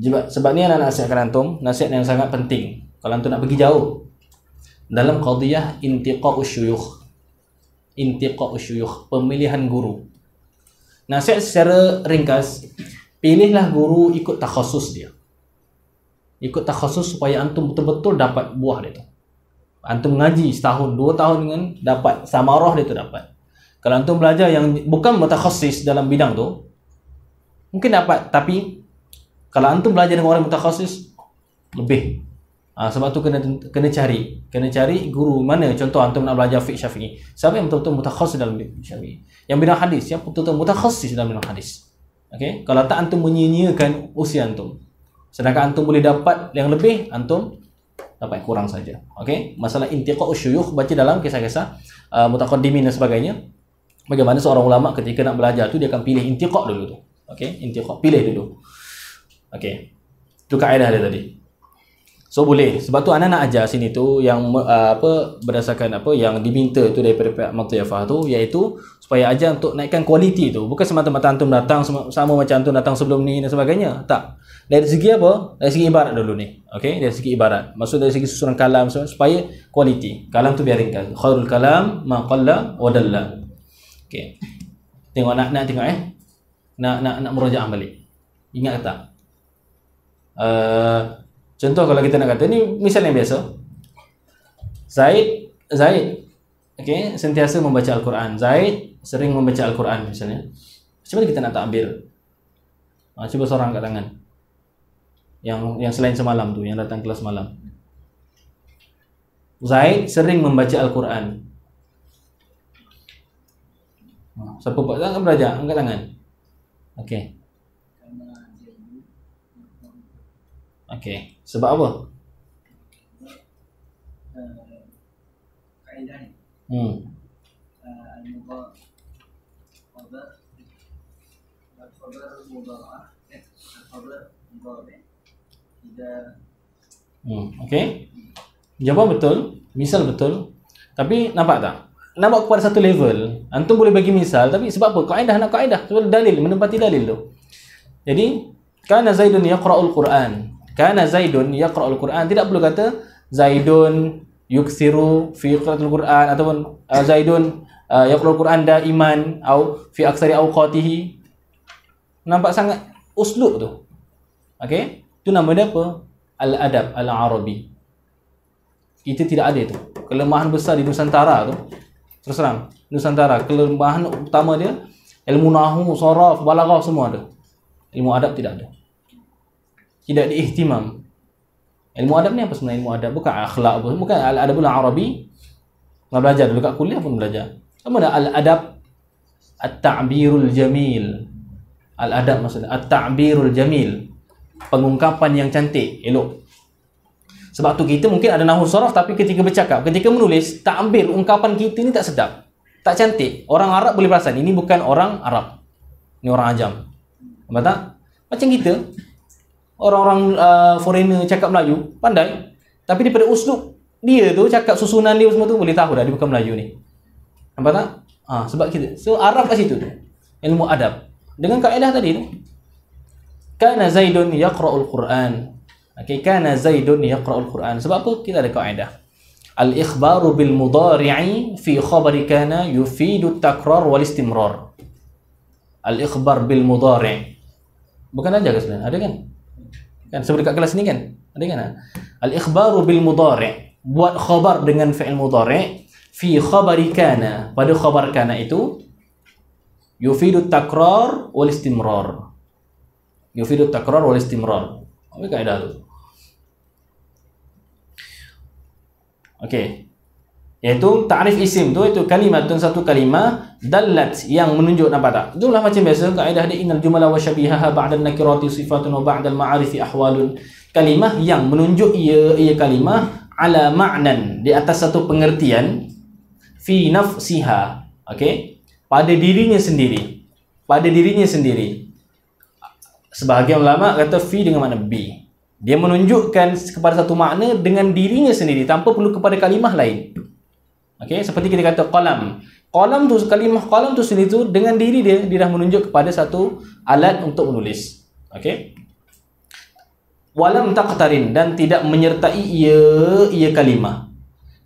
Sebab ni anak nasihatkan antum, nasihat yang sangat penting kalau antum nak pergi jauh dalam qadiyah intiqa'us syuyukh, pemilihan guru. Nasihat secara ringkas, pilihlah guru ikut takhasus dia. Ikut takhasus supaya antum betul-betul dapat buah dia tu. Antum mengaji setahun, 2 tahun dengan dapat samarah dia tu dapat. Kalau antum belajar yang bukan mutakhasis dalam bidang tu, mungkin dapat, tapi kalau antum belajar dengan orang mutakhasis lebih. Sebab tu kena cari guru mana. Contoh antum nak belajar fiqh Syafi'i, siapa yang betul-betul mutakhasis dalam fiqh Syafi'i? Yang bidang hadis, siapa betul-betul mutakhasis dalam bidang hadis? Okey, kalau tak antum menyia-nyiakan usia antum. Sedangkan antum boleh dapat yang lebih, antum dapat kurang saja. Okey, masalah intiqa'us syuyukh, baca dalam kisah-kisah mutaqaddimin dan sebagainya. Bagaimana seorang ulama ketika nak belajar tu dia akan pilih intiqa' dulu tu. Okey, intiqa' pilih dulu. Okey. Itu kaedah dia tadi. So boleh. Sebab tu anak nak ajar sini tu yang berdasarkan yang diminta tu daripada pihak Maktiyafah tu, iaitu supaya ajar untuk naikkan kualiti tu. Bukan semata-mata antum datang sama macam antum datang sebelum ni dan sebagainya. Tak. Dari segi apa? Dari segi ibarat dulu ni. Okey, dari segi ibarat. Maksud dari segi susunan kalam supaya kualiti. Kalam tu biar ringkas. Khairul kalam ma qalla wa dalla. Okey. Tengok nak tengok nak murajaah balik. Ingat tak? Contoh kalau kita nak kata ni misal yang biasa. Zaid okey, sentiasa membaca Al-Quran. Zaid sering membaca Al-Quran misalnya. Macam mana kita nak takbir? Cuba seorang angkat tangan. Yang selain semalam tu, yang datang kelas malam. Zaid sering membaca Al-Quran. Siapa buat tangan belajar? Angkat tangan. Okey. Okey. Sebab apa? Kaedah ni. Okey. Jawab betul, misal betul. Tapi nampak tak? Nampak kepada satu level. Antum boleh bagi misal, tapi sebab apa? Kaedah nak kaedah, sebab dalil, menempati dalil tu. Jadi, kana Zaidun yaqra'ul Quran. Kana Zaidun yaqra'ul Quran, tidak perlu kata Zaidun yuksiru fi qiraatil Quran ataupun Zaidun yaqra'ul Quran daiman atau fi aksari awqatihi. Nampak sangat uslub tu. Okey? Itu nama dia apa? Al-adab al-arabi. Kita tidak ada itu. Kelemahan besar di Nusantara tu. Terus terang, Nusantara kelemahan utama dia ilmu nahwu, saraf, balaghah semua ada. Ilmu adab tidak ada. Tidak diihtimam. Ilmu adab ni apa sebenarnya? Ilmu adab bukan akhlak, bukan al-adabul arabi. Nak belajar dulu kat kuliah pun belajar. Apa dah al-adab? At-ta'birul jamil. Al-adab maksudnya at-ta'birul jamil. Pengungkapan yang cantik, elok. Sebab tu kita mungkin ada nahwu saraf, tapi ketika bercakap, ketika menulis, ta'bir ungkapan kita ni tak sedap, tak cantik. Orang Arab boleh perasan ini bukan orang Arab, ini orang Ajam. Nampak tak? Macam kita, orang-orang foreigner cakap Melayu pandai, tapi daripada uslub dia tu cakap susunan dia semua tu boleh tahu dah dia bukan Melayu ni. Nampak tak? Sebab kita. So Arab kat situ tu. Ilmu adab. Dengan kaedah tadi tu. Kana Zaidun yaqra'ul Quran. Okey, kana Zaidun yaqra'ul Quran. Sebab apa? Kita ada kaedah. Al-ikhbaru bil mudhari'i fi khabari kana yufidu at-takrar wal istimrar. Al-ikhbar bil mudhari'. Bukan aja ke sebenarnya? Ada kan? Kan sebab dekat kelas ni kan? Ada kan? Al-ikhbaru bil mudhari'. Buat khabar dengan fi'il mudhari' fi khabari kana. Pada khabar kana itu yufidu takrar wal istimrar. Yufidu takrar wal istimrar. Apa kaedah tu? Okey. Iaitu ta'rif isim tu itu kalimatun satu kalimah dallat yang menunjuk, nampak tak? Itulah macam biasa kaedah dia innal jumla wa syabihaha ba'da an-nakirati sifatun wa ba'da al-ma'arifi ahwalun. Kalimah yang menunjuk ia kalimah ala ma'nan, di atas satu pengertian, fi nafsiha, okey, pada dirinya sendiri. Pada dirinya sendiri. Sebahagian ulama kata fi dengan makna bi. Dia menunjukkan kepada satu makna dengan dirinya sendiri tanpa perlu kepada kalimah lain. Okey, seperti kita kata qalam. Qalam tu, kalimah qalam tu sendiri tu dengan diri dia dah menunjuk kepada satu alat untuk menulis. Okey. Walam taqtarin, dan tidak menyertai ia kalimah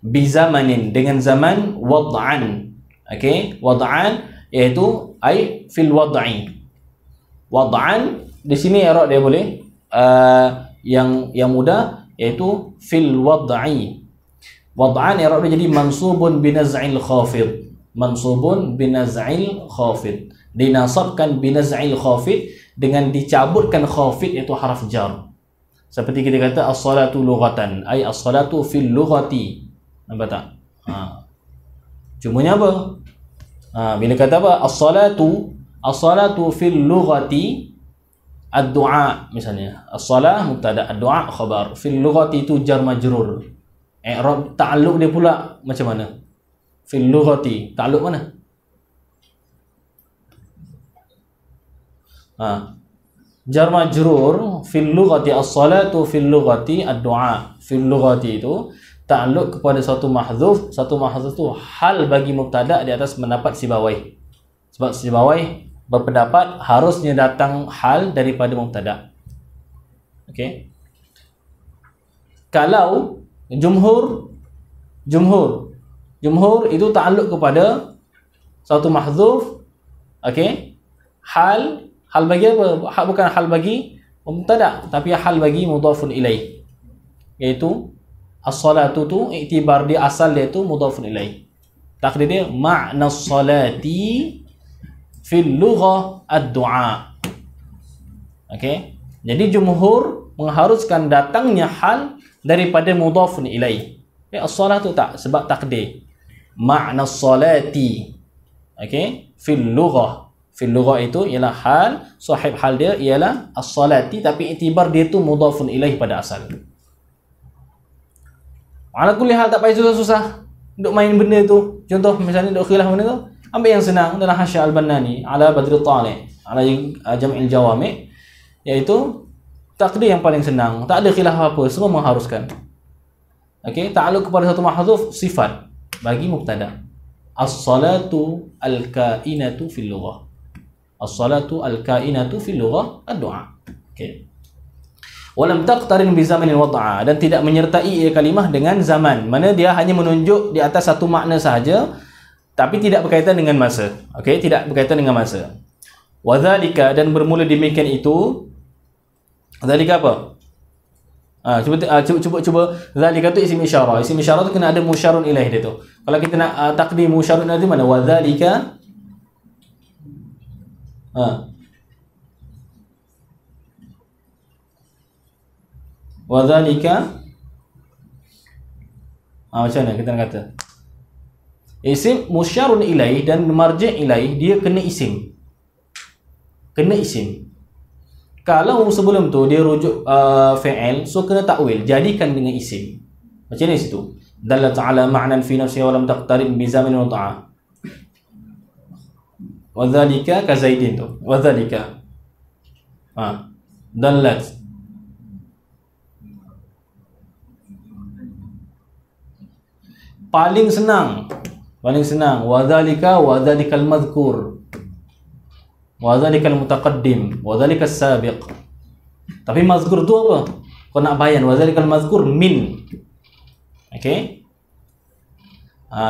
bi zamanin, dengan zaman wad'an. Okey, wad'an iaitu ai fil wad'i. Wad'an di sini i'rab dia boleh yang mudah iaitu fil wad'i. Wad'an i'rab dia jadi mansubun binaz'il khafid. Mansubun binaz'il khafid. Dinasabkan binaz'il khafid dengan dicabutkan khafid iaitu haraf jar. Seperti kita kata as-salatu lughatan, ai as-salatu fil lughati. Nampak tak? Cumanya apa? Bila kata apa? As-salatu fil lughati ad-du'a misalnya. As-salah mubtada, ad-du'a khabar. Fil lughati itu jar majrur. I'rab ta'alluq dia pula macam mana? Fil lughati, ta'alluq mana? Jar majrur fil lughati, as-salatu fil lughati ad-du'a. Fil lughati itu ta'alluq kepada satu mahdzuf. Satu mahdzuf itu hal bagi mubtada di atas pendapat Sibawai. Sebab Sibawai berpendapat harusnya datang hal daripada mubtada. Okey. Kalau jumhur itu ta'alluq kepada satu mahdzuf, okey, hal bagi apa? Bukan hal bagi mubtada, tapi hal bagi mudhafun ilaih, iaitu as-salatu tu iktibar dia asal dia tu mudhafun ilaih. Takdir dia ma'na as-salati fil lughah ad-du'a. Okey, jadi jumhur mengharuskan datangnya hal daripada mudhafun ilaih. As-salatu tak, sebab takdir ma'na as-salati. Okey, fil lughah. Fil lughah itu ialah hal, sahib hal dia ialah as-salati, tapi iktibar dia tu mudhafun ilaih pada asal. Ala kulli hal tak payah susah-susah duk main benda tu. Contoh misalnya duk khilaf benda tu, ambil yang senang dalam Hasya Al-Bannani ala Badri Talib ala Jam'il Jawami', iaitu takdir yang paling senang, tak ada khilaf apa, semua mengharuskan. Okey, ta'alluq kepada satu mahdzuf sifat bagi mubtada. As-salatu al-kainatu fil lughah. As-salatu al-kainatu fil lughah ad-du'a. Okey. Walam taqtarin bi zamanin wad'a, dan tidak menyertai kalimah dengan zaman. Mana dia hanya menunjuk di atas satu makna sahaja, tapi tidak berkaitan dengan masa. Okey, tidak berkaitan dengan masa. Wa dzalika, dan bermula demikian itu. Dzalika apa? Cuba dzalika tu isim isyarah. Isim isyarah tu kena ada musyarun ilaih dia tu. Kalau kita nak takdim musyarun ilaih mana? Wa dzalika wa dzalika macam mana kita nak kata? Isim musyarun ilaih dan marji' ilaih dia kena isim. Kena isim. Kalau sebelum tu dia rujuk fi'il, so kena takwil, jadikan dengan isim. Macam ni situ. Dalla ta'ala ma'nan fi nafsihi wa lam taqtarib bi zamanin wa ta'a. Wa dzalika ka Zaidin tu. Wa dzalika. Dallat. paling senang. Paling senang. Wa dzalikal madhkur. Wa dzalikal mutaqaddim. Wa dzalikal sabiq. Tapi mazkur tu apa? Kau nak bayan wa dzalikal madhkur min. Okey?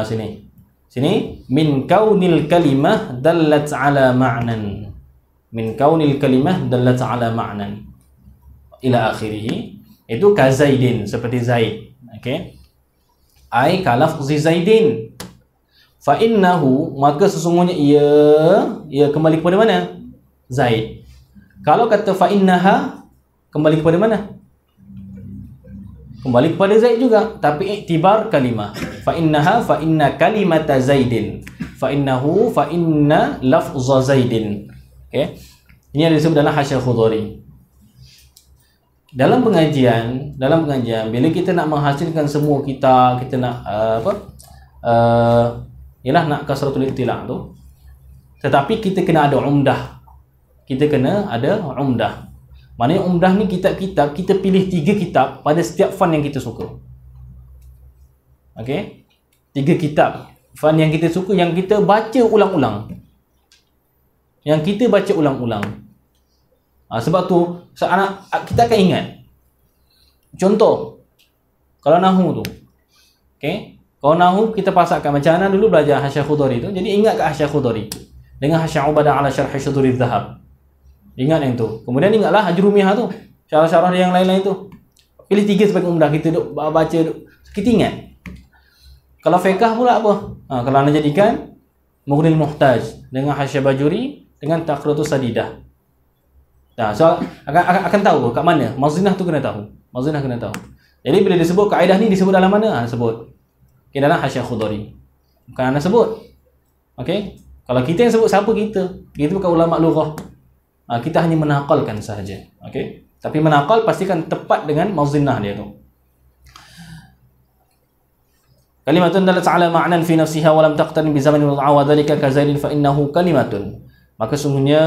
Sini. Sini min kaunil kalimah dallat ala ma'nan. Min kaunil kalimah dallat ala ma'nan. Ila akhirih. Itu ka Zaidin, seperti Zaid. Okey. Ai ka lafzi Zaidin. Fa innahu, maka sesungguhnya ia kembali kepada mana? Zaid. Kalau kata fa innaha, kembali kepada mana? Kembali kepada Zaid juga, tapi iktibar kalimah. Fa innaha fa inna kalimata Zaidin. Fa innahu fa inna lafza Zaidin. Okey. Ini yang disebut dalam Hasyiah Khudhari. Dalam pengajian, bila kita nak menghasilkan semua kita nak ialah nak kasratul ittila' tu. Tetapi kita kena ada umdah. Kita kena ada umdah. Maknanya umdah ni kitab-kitab, kita pilih 3 kitab pada setiap fan yang kita suka. Okey? 3 kitab fan yang kita suka, yang kita baca ulang-ulang. Sebab tu kita akan ingat. Contoh, kalau nahwu tu, okey, kalau nahwu kita pasakkan macam mana dulu belajar Hasyiah Khudhari tu. Jadi ingat kat Hasyiah Khudhari dengan Hasyiah Ubadah ala syarh Syuduri Dhahab. Ingat yang tu. Kemudian ingatlah Ajrumiyah tu, syarah-syarah yang lain-lain tu. Pilih 3 sebagai umdah, kita duk baca duk. Kita ingat. Kalau fiqh pula apa? Kalau anda jadikan Mughnil Muhtaj dengan Hasyiah Bajuri dengan Taqridatus Sadidah. So akan tahu kat mana mazinah tu, kena tahu. Jadi bila disebut kaedah ni disebut dalam mana? Sebut. Okay, dalam Hasyiah Khudhari. Bukan anda sebut. Okey. Kalau kita yang sebut, siapa kita? Kita bukan ulama lughah. Kita hanya menakalkan sahaja. Okey. Tapi menakal pastikan tepat dengan mazinah dia tu. Kalimatun dalat ala ma'nan fi nafsiha wa lam taqtarin bi zamanin wa dhalika ka Zaidin fa innahu kalimatun. Maka sungguhnya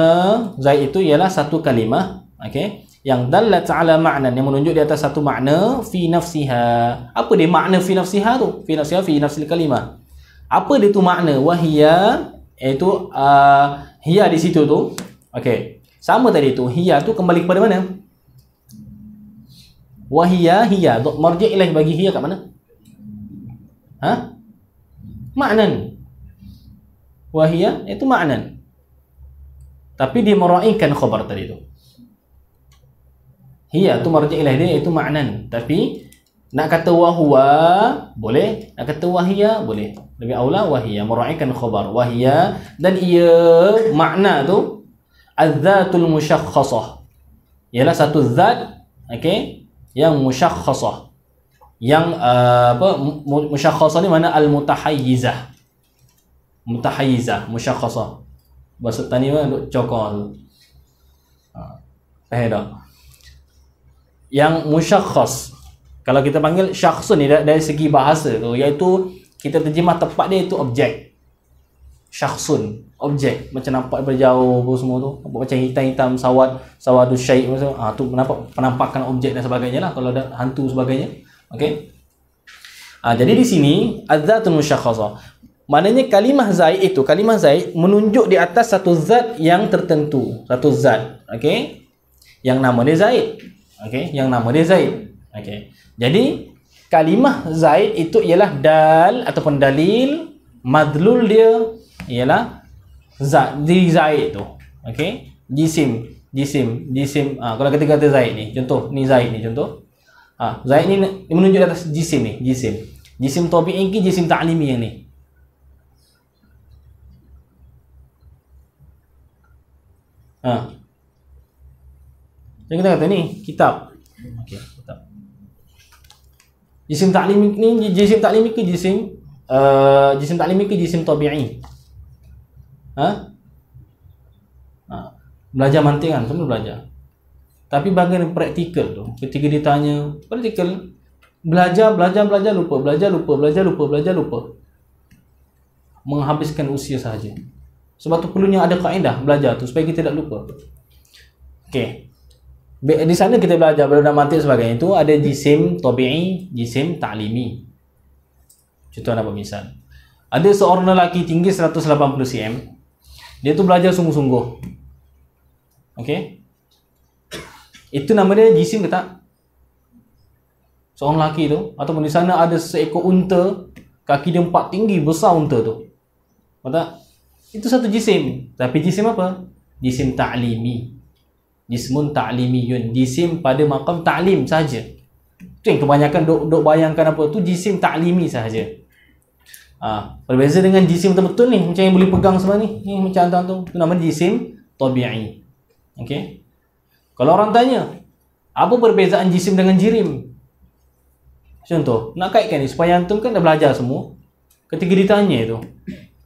Zaid itu ialah satu kalimah, okey, yang dallat ala ma'nan, yang menunjuk di atas satu makna fi nafsiha. Apa dia makna fi nafsiha tu? Fi nafsiha fi nafsil kalimah. Apa dia tu makna? Wahia, iaitu hiya di situ tu. Okey. Sama tadi tu, hiya tu kembali kepada mana? Wahia, hiya. Marji' ilaih bagi hiya kat mana? Ma'nan. Wahia itu ma'nan. Tapi dia meraihkan khabar tadi tu. Hiya tu marji' ilaih dia itu ma'nan. Tapi nak kata wahwa boleh, nak kata wahia boleh. Lebih aula wahia, meraihkan khabar wahia, dan ia makna tu az-zatul musyakhkhasah. Ialah satu zat, okey, yang musyakhkhasah. Yang musyakhkhasah ni mana? Al-mutahayyizah. Musyakhkhasah. Bahasa tani mana duk cokol tu. Faham tak? Yang musyakhkhas, kalau kita panggil syakhsun ni dari segi bahasa tu, iaitu kita terjemah tepat dia itu objek. Syakhsun, objek, macam nampak berjauh apa semua tu, nampak macam hitam-hitam, sawadus syai' macam tu, nampak penampakan objek dan sebagainya lah, kalau ada hantu sebagainya. Okey. Jadi di sini az-zatun musyakhkhasah. Maknanya kalimah Zaid itu, kalimah Zaid menunjuk di atas satu zat yang tertentu, satu zat, okey, yang nama dia Zaid. Okey, yang nama dia Zaid. Okey. Jadi kalimah Zaid itu ialah dal ataupun dalil, madlul dia ialah zat di Zaid tu. Okey. Jisim. Kalau kita kata Zaid ni, contoh ni Zaid ni contoh. Zaid ni menunjuk di atas jisim ni, jisim tabi'i ke jisim ta'limi yang ni. Jadi kita kata ni kitab. Okey, kitab. Jisim ta'limi ni jisim ta'limi ke jisim ta'limi ke jisim tabi'i? Belajar mantik kan, semua belajar. Tapi bagian praktikal tu, ketika ditanya praktikal, belajar lupa. Menghabiskan usia sahaja. Sebab tu perlunya ada kaedah belajar tu supaya kita tak lupa. Okey. Di sana kita belajar benda mantik sebagainya itu ada jisim tabi'i, jisim ta'limi. Contoh nak buat misal. Ada seorang lelaki tinggi 180 cm. Dia tu belajar sungguh-sungguh. Okey. Itu nama dia jisim ke tak? Seorang lelaki tu, ataupun di sana ada seekor unta, kaki dia 4 tinggi, besar unta tu. Betul? Itu satu jisim. Tapi jisim apa? Jisim ta'limi. Jismun ta'limiyun. Jisim pada maqam ta'lim sahaja. Itu yang kebanyakan duk bayangkan apa tu, jisim ta'limi sahaja. Berbeza dengan jisim betul-betul ni, macam yang boleh pegang sebenarnya ni, macam tu, itu nama jisim tabi'i. Okey. Kalau orang tanya, apa perbezaan jisim dengan jirim? Contoh, nak kaitkan ni supaya antum kan dah belajar semua. Ketika ditanya tu,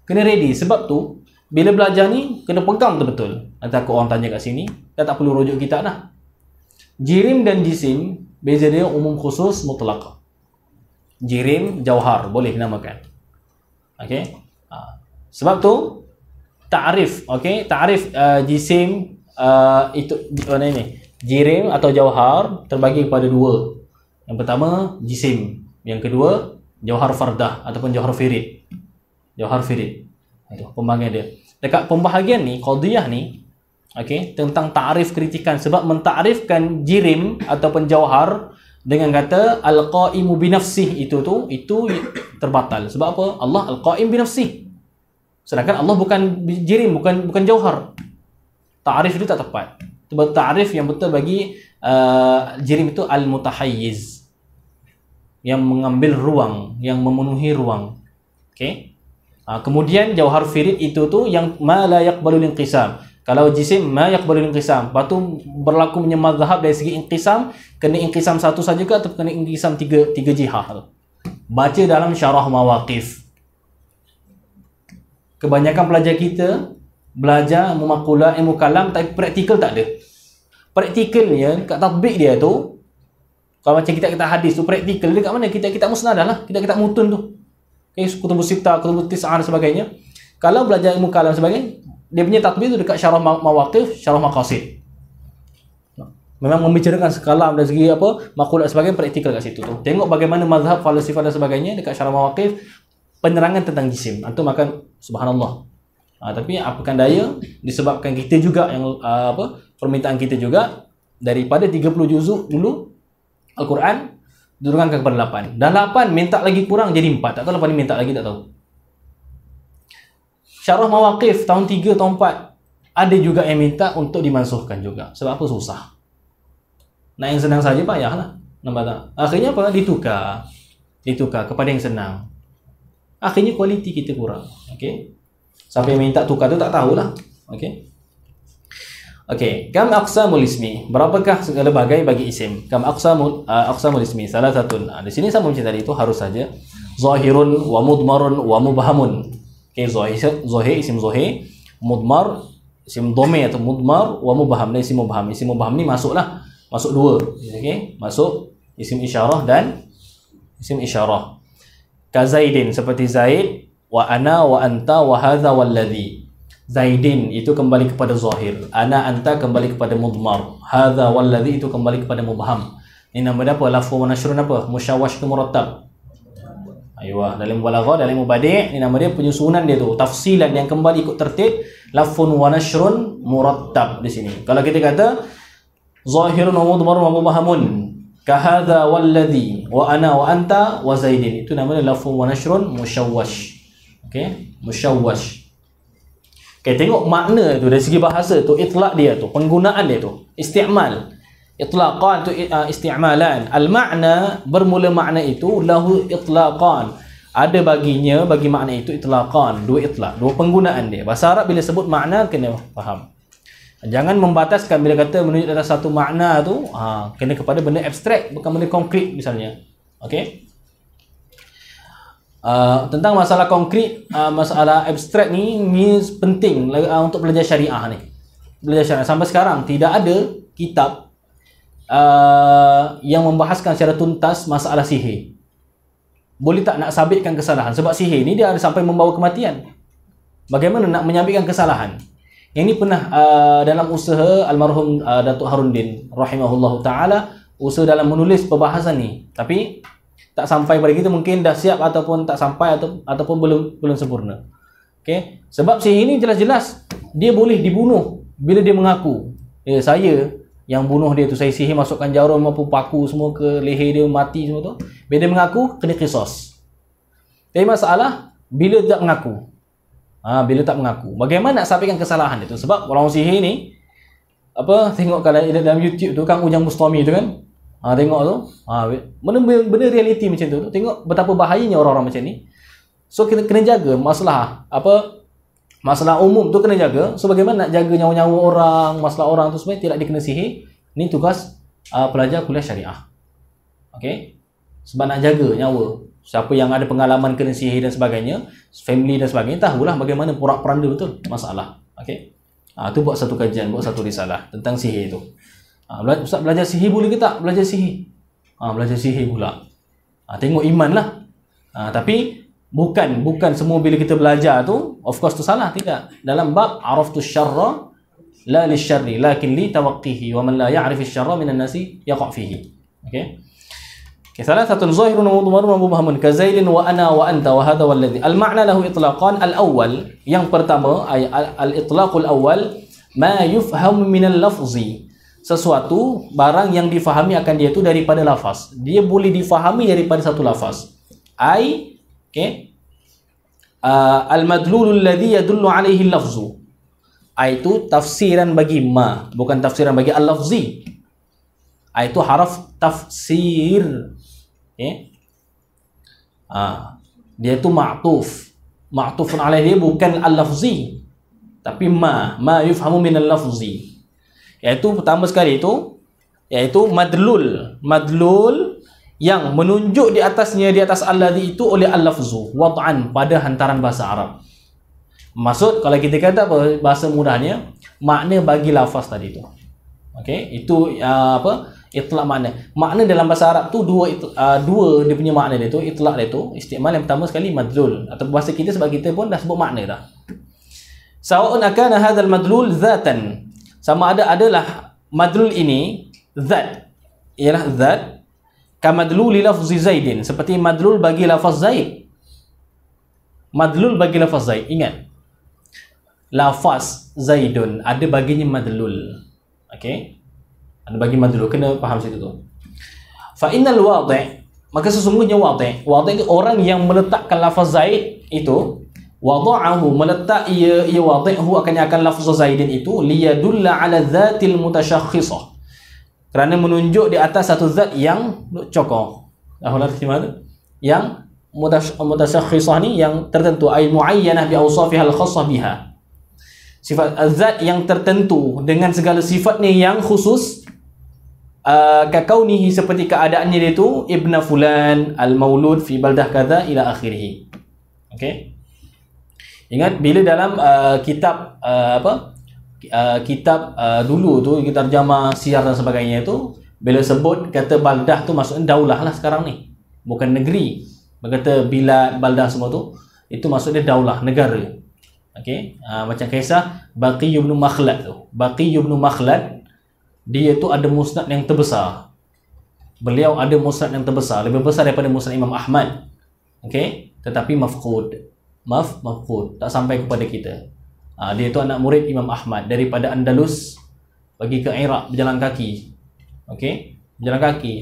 kena ready. Sebab tu, bila belajar ni kena pegang betul-betul. Takut orang tanya kat sini, dah tak perlu rujuk kitab dah. Jirim dan jisim, beza dia umum khusus mutlaq. Jirim, jauhar, boleh dinamakan. Okey. Sebab tu ta'rif, okey, ta'rif jisim itu mana ni? Jirim atau jauhar terbagi kepada dua. Yang pertama jisim, yang kedua jauhar fardah ataupun jauhar firid. Jauhar firid. Itu pembahagian dia. Dekat pembahagian ni, qadiyah ni, okey, tentang ta'rif kritikan, sebab mentakrifkan jirim ataupun jauhar dengan kata al-qa'imu binafsih itu terbatal. Sebab apa? Allah al-qa'im binafsih. Sedangkan Allah bukan jirim, bukan jauhar. Ta'rif itu tak tepat. Sebab ta'rif yang betul bagi jirim itu al-mutahayyiz, yang mengambil ruang, yang memenuhi ruang. Okey. Kemudian jauhar firid itu yang ma la yaqbalu inqisam. Kalau jisim ma yaqbalu inqisam, lepas tu berlaku mazhab dari segi inqisam, kena inqisam satu saja ke atau kena inqisam tiga jihah tu. Baca dalam syarah mawaqif. Kebanyakan pelajar kita belajar memakulah ilmu kalam tapi praktikal tak ada. Praktikalnya kat tatbik dia tu, kalau macam kita hadis tu, praktikal dia kat mana? Kita musnadah lah, kita mutun tu. Okay, kutubus sittah, kutubus tis'ah dan sebagainya. Kalau belajar ilmu kalam sebagainya, dia punya tatbik tu dekat syarah mawaqif, syarah maqasid. Memang membicarakan sekalam dan segi apa, makulah dan sebagainya, praktikal kat situ tu. Tengok bagaimana mazhab, falsafah dan sebagainya dekat syarah mawaqif, penerangan tentang jisim. Antum akan subhanallah. Tapi apakan daya, disebabkan kita juga yang permintaan kita juga daripada 30 juzuk dulu Al-Quran turunkan kepada 8. Dah 8 minta lagi kurang jadi 4. Tak tahu lepas ni minta lagi, tak tahu. Syarah mawaqif tahun 3, tahun 4 ada juga yang minta untuk dimansuhkan juga. Sebab apa? Susah. Nak yang senang saja payahlah. Nampak tak? Akhirnya apa? Ditukar kepada yang senang. Akhirnya kualiti kita kurang. Okey. Sampai minta tukar tu tak tahulah. Okey. Okey, kam aqsamul ismi? Berapakah segala bagai bagi isim? Kam aqsamul ismi? Salah satu. Di sini sama macam tadi itu harus saja zahirun wa mudmarun wa mubhamun. Okey, zahir isim zahir, mudmar isim dhamir atau mudmar, wa mubham isim mubham. Isim mubham ni masuklah. Masuk dua. Okey, masuk isim isyarah dan isim isyarah. Ka Zaidin, seperti Zaid, wa ana wa anta wa hadha walladhi. Zaidin itu kembali kepada zahir, ana anta kembali kepada mudmar, hadha walladhi itu kembali kepada mubham. Ini nama dia apa? Lafzu wa nashrun apa? Musyawwash ke murattab. Aywa, dalam balaghah, dalam mubadi', ini nama dia penyusunan dia tu, tafsilan yang kembali ikut tertib, lafzun wa nashrun murattab di sini. Kalau kita kata zahirun wa mudmarun wa mubhamun, ka hadha walladhi wa ana wa anta wa Zaidin, itu nama dia lafzun wa nashrun musyawwash. Okey, musyawwash. Okay, tengok makna tu dari segi bahasa tu, itlaq dia tu, penggunaan dia tu, isti'mal. Itlaqan tu isti'malan. Al-makna, bermula makna itu lahu itlaqan. Ada baginya, bagi makna itu itlaqan, dua itlaq, dua penggunaan dia. Bahasa Arab bila sebut makna kena faham. Jangan membataskan bila kata menunjuk atas satu makna tu, kena kepada benda abstrak, bukan benda konkret misalnya. Okey. Tentang masalah konkret, masalah abstrak ni penting untuk belajar syariah ni. Belajar syariah sampai sekarang tidak ada kitab yang membahaskan secara tuntas masalah sihir. Boleh tak nak sabitkan kesalahan? Sebab sihir ni dia ada sampai membawa kematian. Bagaimana nak menyabitkan kesalahan? Yang ini pernah dalam usaha almarhum Datuk Haruddin rahimahullahu taala, usaha dalam menulis perbahasan ni. Tapi tak sampai pada kita, mungkin dah siap ataupun tak sampai ataupun belum sempurna. Okey, sebab sihir ini jelas-jelas dia boleh dibunuh bila dia mengaku, saya yang bunuh dia tu, saya sihir masukkan jarum maupun paku semua ke leher dia, mati semua tu. Bila dia mengaku, kena qisas. Tapi masalah bila tak mengaku. Bila tak mengaku, bagaimana nak sampaikan kesalahan itu? Sebab orang sihir ni tengok kalau dalam YouTube tu Kang Ujang Bustami tu kan, tengok tu, benda realiti macam tu, tengok betapa bahayanya orang-orang macam ni. So kita kena jaga masalah umum tu kena jaga. So bagaimana nak jaga nyawa-nyawa orang, masalah orang tu sebenarnya tidak dikena sihir. Ni tugas pelajar kuliah syariah. Okey, sebab nak jaga nyawa. Siapa yang ada pengalaman kena sihir dan sebagainya, family dan sebagainya, tahulah bagaimana porak-poranda betul masalah. Okey, tu buat satu kajian, buat satu risalah tentang sihir tu. Ustaz, belajar sihir boleh ke tak? Belajar sihir. Belajar sihir pula. Tengok iman lah. Tapi bukan semua bila kita belajar tu of course tu salah, tidak. Dalam bab araftu syarra la lisyarri lakin li tawaqqihi wa man la ya'rif asy-syarra minan nasi yaqa' fihi. Okey. Salah satu zahirun wa mudmarun wa mubhamun ka zaidin wa ana wa anta wa hadha walladhi. Al-ma'na lahu itlaqan. Al-awwal, yang pertama, al-itlaqul awwal ma yufham min al-lafzi. Sesuatu barang yang difahami akan dia tu daripada lafaz. Dia boleh difahami daripada satu lafaz. Okay. Al-madlul alladhi yadullu alaihi al-lafzu. Itu tafsiran bagi ma, bukan tafsiran bagi al-lafzi. Itu haraf tafsir. Okay. Dia tu ma'tufun alaihi, bukan al-lafzi, tapi ma yufhamu min al-lafzi. Iaitu pertama sekali itu, iaitu madlul yang menunjuk di atasnya, di atas alladhi itu oleh al-lafzu wad'an, pada hantaran bahasa Arab. Maksud kalau kita kata bahasa mudahnya, makna bagi lafaz tadi tu. Okey, itu itlaq makna. Makna dalam bahasa Arab tu dua dia punya makna dia tu, itlaq dia tu. Istimal yang pertama sekali madlul, atau bahasa kita sebab kita pun dah sebut makna dah. Sawa'un akana hadzal madlul zatan, sama adalah madlul ini zat, ialah zat, kamadlul lafzi zaidin, seperti madlul bagi lafaz zaid. Madlul bagi lafaz zaid, ingat lafaz zaidun ada baginya madlul. Okey, ada bagi madlul, kena faham situ tu. Fa innal wadi', maka sesungguhnya wadi' itu orang yang meletakkan lafaz zaid itu, wada'ahu, meletak ia wadi'hu akan lafaz zaidin itu, liyadulla ala dzatil mutasyakhissah, kerana menunjuk di atas satu zat yang cokoh. Yang mutasyakhissah ni yang tertentu, ay muayyanah bi awsafiha al-khassah biha, sifat zat yang tertentu dengan segala sifatnya yang khusus. Kakaunihi, seperti keadaannya dia tu, ibna fulan al-maulud fi baldah kadza ila akhirih. Okey, ingat bila dalam kitab kitab dulu tu, kita terjemah siar dan sebagainya tu, bila sebut kata baldah tu maksudnya daulah lah sekarang ni, bukan negeri. Berkata bila baldah semua tu, itu maksudnya daulah, negara. Okey, macam kisah Baqi ibn Makhlad tu. Baqi ibn Makhlad, dia tu ada musnad yang terbesar. Beliau ada musnad yang terbesar, lebih besar daripada musnad Imam Ahmad. Okey, tetapi mafqud, tak sampai kepada kita. Dia tu anak murid Imam Ahmad daripada Andalus pergi ke Iraq berjalan kaki. Okey, berjalan kaki,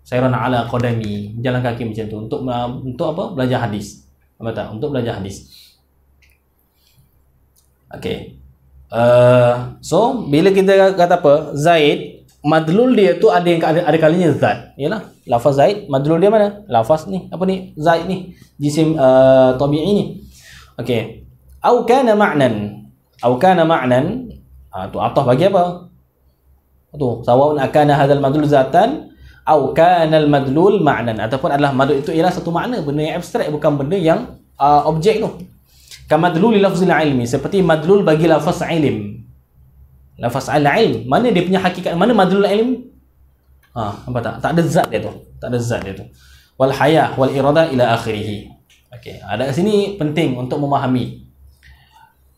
sayran ala qadami, berjalan kaki macam tu untuk apa? Belajar hadis. Apa tak? Untuk belajar hadis. Okey. So bila kita kata apa? Zaid, madlul dia tu ada kalinya zat. Yalah, lafaz zaid, madlul dia mana? Lafaz ni, apa ni? Zaid ni, jisim tabi'i ni. Okey. Au kana ma'nan, tu atah bagi apa? Tu sawa'un akana hadzal madlul zatan au kana al madlul ma'nan, ataupun adalah madlul itu ialah satu makna, benda yang abstrak, bukan benda yang objek tu. Kamadlul lafzil ilmi, seperti madlul bagi lafaz ilm. Lafaz al-ilm, mana dia punya hakikat, mana madlul ilm? Apa tak? Tak ada zat dia tu. Tak ada zat dia tu. Wal hayah wal irada ila akhirih. Okey, ada kat sini penting untuk memahami.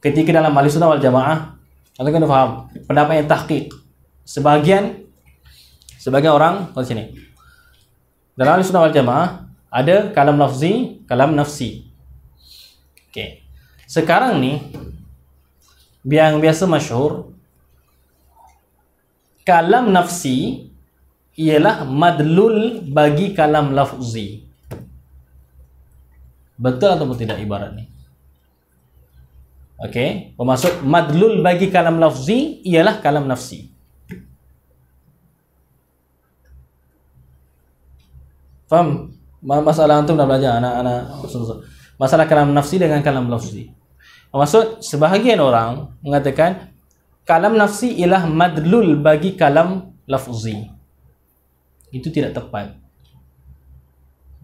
Ketika dalam Ahlussunnah wal Jamaah, kalian kena faham pendapat yang tahqiq. Sebagian orang kat sini. Dalam Ahlussunnah wal Jamaah, ada kalam lafzi, kalam nafsi. Okey. Sekarang ni yang biasa masyhur, kalam nafsi ialah madlul bagi kalam lafzi. Betul atau tidak ibarat ni? Okey, bermaksud madlul bagi kalam lafzi ialah kalam nafsi. Faham? Masalah antum dah belajar anak-anak. Masalah kalam nafsi dengan kalam lafzi. Maksud sebahagian orang mengatakan kalam nafsi ialah madlul bagi kalam lafzi. Itu tidak tepat.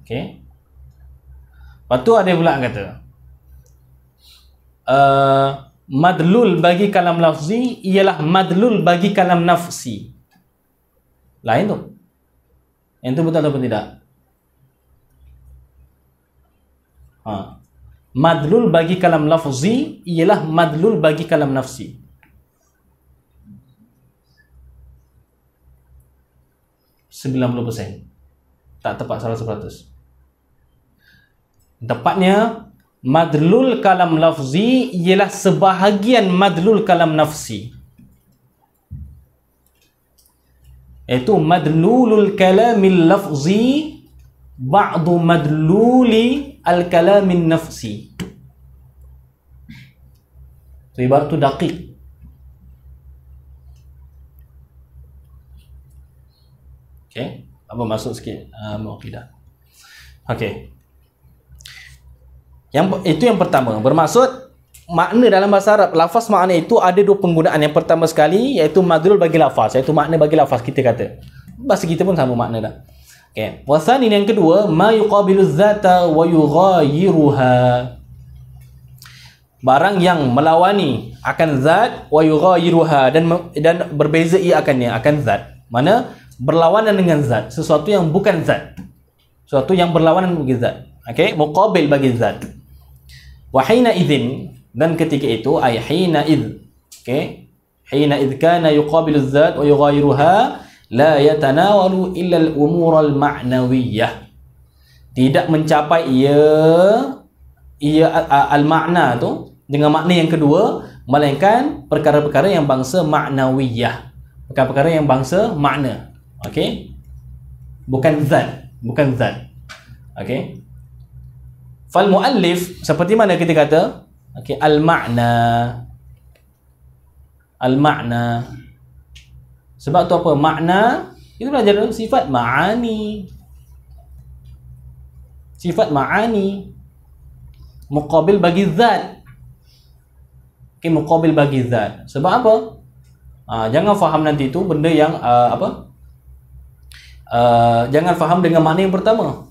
Okey. Lepas tu ada pula kata madlul bagi kalam lafzi ialah madlul bagi kalam nafsi. Lain tu. Yang tu betul atau tidak? Madlul bagi kalam lafzi ialah madlul bagi kalam nafsi. %90. Tak tepat 100%. Tepatnya madlul kalam lafzi ialah sebahagian madlul kalam nafsi. Iaitu madlulul kalamil lafzi ba'du madluli al-kalamin nafsi. So, ibarat tu daqiq. Okay, apa maksud sikit muaqidah. Okay, itu yang pertama. Bermaksud makna dalam bahasa Arab, lafaz makna itu ada dua penggunaan. Yang pertama sekali iaitu madlul bagi lafaz, iaitu makna bagi lafaz kita kata. Bahasa kita pun sama makna dah. Okay. Wasani yang kedua, ma yuqabilu dzata wa yughayiruha. Barang yang melawani akan zat, wa yughayiruha, dan berbeza ia akannya, akan zat. Mana berlawanan dengan zat, sesuatu yang bukan zat. Sesuatu yang berlawanan bagi zat. Okey, muqabil bagi zat. Wa hina idzin, dan ketika itu ay hina id. Okey. Hina id kana yuqabilu zat wa yughayiruha la yatanawalu illa al-umur al-ma'nawiyyah. Tidak mencapai ia al-makna tu dengan makna yang kedua, melainkan perkara-perkara yang bangsa ma'nawiyah. Perkara-perkara yang bangsa makna. Okey. Bukan zat, bukan zat. Okey. Fal muallif seperti mana kita kata, okey, al-makna. Al-makna. Sebab tu apa? Makna itu belajar sifat ma'ani. Sifat ma'ani muqabil bagi zat. Okey, muqabil bagi zat. Sebab apa? Jangan faham nanti tu benda yang jangan faham dengan makna yang pertama.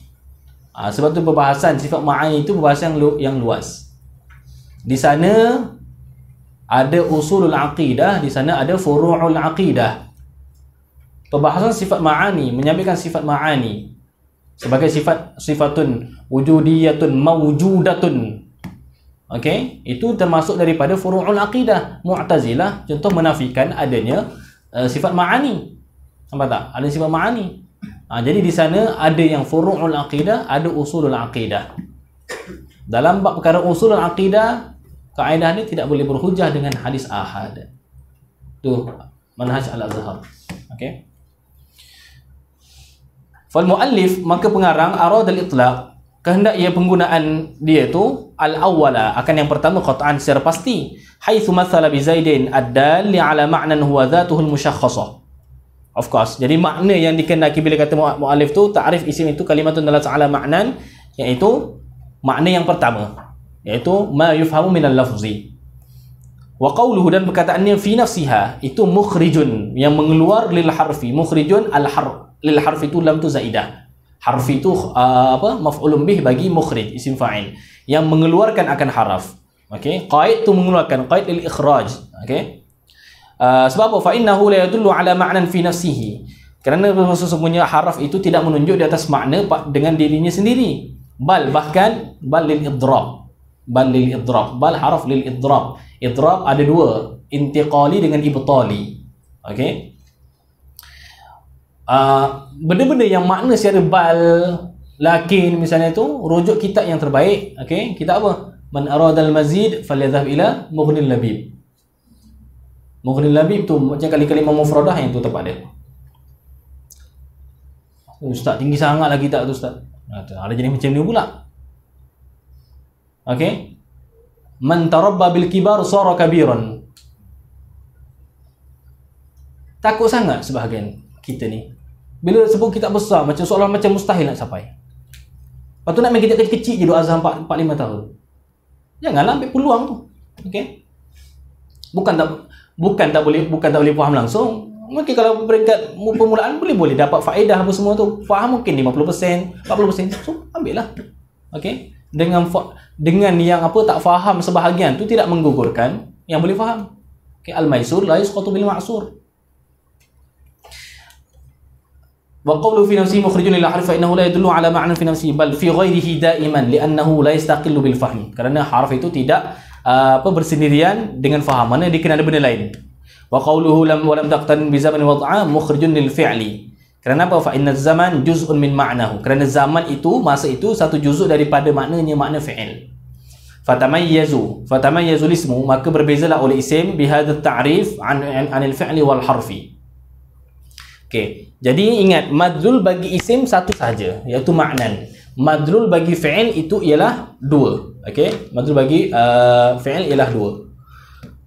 Sebab tu perbahasan sifat ma'ani itu perbahasan yang luas. Di sana ada usulul aqidah, di sana ada furu'ul aqidah. Perbahasan sifat ma'ani, menyampaikan sifat ma'ani sebagai sifatun wujudiyatun mawjudatun. Okey, itu termasuk daripada furu'ul aqidah. Mu'tazilah contoh menafikan adanya sifat ma'ani. Nampak tak? Ada sifat ma'ani. Jadi di sana ada yang furu'ul aqidah, ada usulul aqidah. Dalam bab perkara usulul aqidah, kaedah ni tidak boleh berhujah dengan hadis ahad. Tu manhaj al-Azhar. Okey. Fal muallif, maka pengarang arad al-itlaq, kehendak ia penggunaan dia tu al-awwala, akan yang pertama qat'an secara pasti, haitsu mathala bi zaidin ad-dalli ala ma'nan huwa dhatuhu al-mushakhkhasah. Of course, jadi makna yang dikehendaki bila kata muallif tu, ta'rif isim itu kalimatun dalat ala ma'nan, iaitu makna yang pertama, iaitu ma yufhamu minal lafzi. Wa qawluhu, dan perkataannya fi nafsiha, itu mukhrijun, yang mengeluar lil harfi. Mukhrijun al-harf, lil harfi itu lam tu zaidah. Harfi itu maf'ulun bih bagi mukhrij, isim fa'il, yang mengeluarkan akan haraf. Okey, qaid tu mengeluarkan, qaid lil ikhraj. Okey. Sebab apa? Fa innahu la yadullu ala ma'nan fi nafsihi. Kerana sesungguhnya haraf itu tidak menunjuk di atas makna dengan dirinya sendiri. Bahkan lil idrab. Lil idrab. Haraf lil idrab. Idrab ada dua, intiqali dengan ibtali. Okey. Benda-benda yang makna secara Lakin misalnya tu rujuk kitab yang terbaik. Okey, kitab apa? Man aradal mazid falyadhhab ila Mughnil Labib. Mughnil Labib tu macam kalimah mufradah yang tu tempat dia. Ustaz tinggi sangat lagi tak tu ustaz. Ada jenis macam ni pula. Okey. Man tarabba bil kibar sara kabiran. Takut sangat sebahagian kita ni. Bila sebut kitab besar macam seolah macam mustahil nak capai. Lepas tu nak main kitab kecil-kecil je duk azhar 4 5 tahun. Janganlah ambil peluang tu. Okey. Bukan tak boleh faham langsung. Mungkin kalau peringkat permulaan boleh dapat faedah apa semua tu. Faham mungkin 50%, 40%. So ambillah. Okey. Dengan yang apa tak faham sebahagian tu tidak menggugurkan yang boleh faham. Okey, al-maisur la yasqatu bil ma'sur. Wa qawlu fi nafsihi mukhrijun lil harf fa innahu la yadullu ala ma'nan fi nafsihi bal fi ghairihi da'iman li'annahu la yastaqillu bil fahmi. Kerana harf itu tidak bersendirian dengan faham, mana dia kena ada benda lain. Wa qawluhu lam wa lam taqtan bi zaman wad'a mukhrijun lil fi'li. Kerana apa? Fa inna zaman juz'un min ma'nahu. Kerana zaman itu, masa itu satu juzuk daripada maknanya, makna fi'il. Fatamayyazu ismu, maka berbezalah oleh isim bihadha ta'rif anil fi'li wal harfi. Okey, jadi ingat madlul bagi isim satu sahaja, iaitu maknan. Madlul bagi fi'il itu ialah dua. Okey, madlul bagi fi'il ialah dua.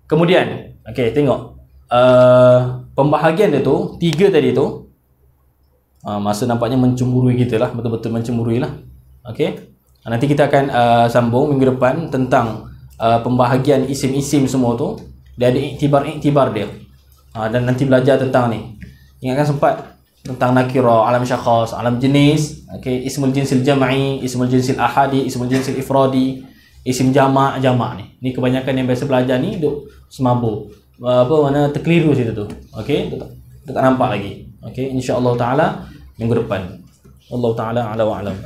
Kemudian, okey, tengok pembahagian dia tu, tiga tadi tu. Masa nampaknya mencemburui kita lah, betul-betul mencemburui lah. Okey, nanti kita akan sambung minggu depan tentang pembahagian isim-isim semua tu. Dia ada iktibar dia. Dan nanti belajar tentang ni. Ingatkan sempat tentang nakira, alam syakhas, alam jenis, okey, ismul jinsil jam'i, ismul jinsil ahadi, ismul jinsil ifradi, isim jamak ni. Ni kebanyakan yang biasa belajar ni duk semabur. Mana terkeliru situ tu. Okey, tak nampak lagi. Okey, insya-Allah taala minggu depan. Allah taala ala wa alam.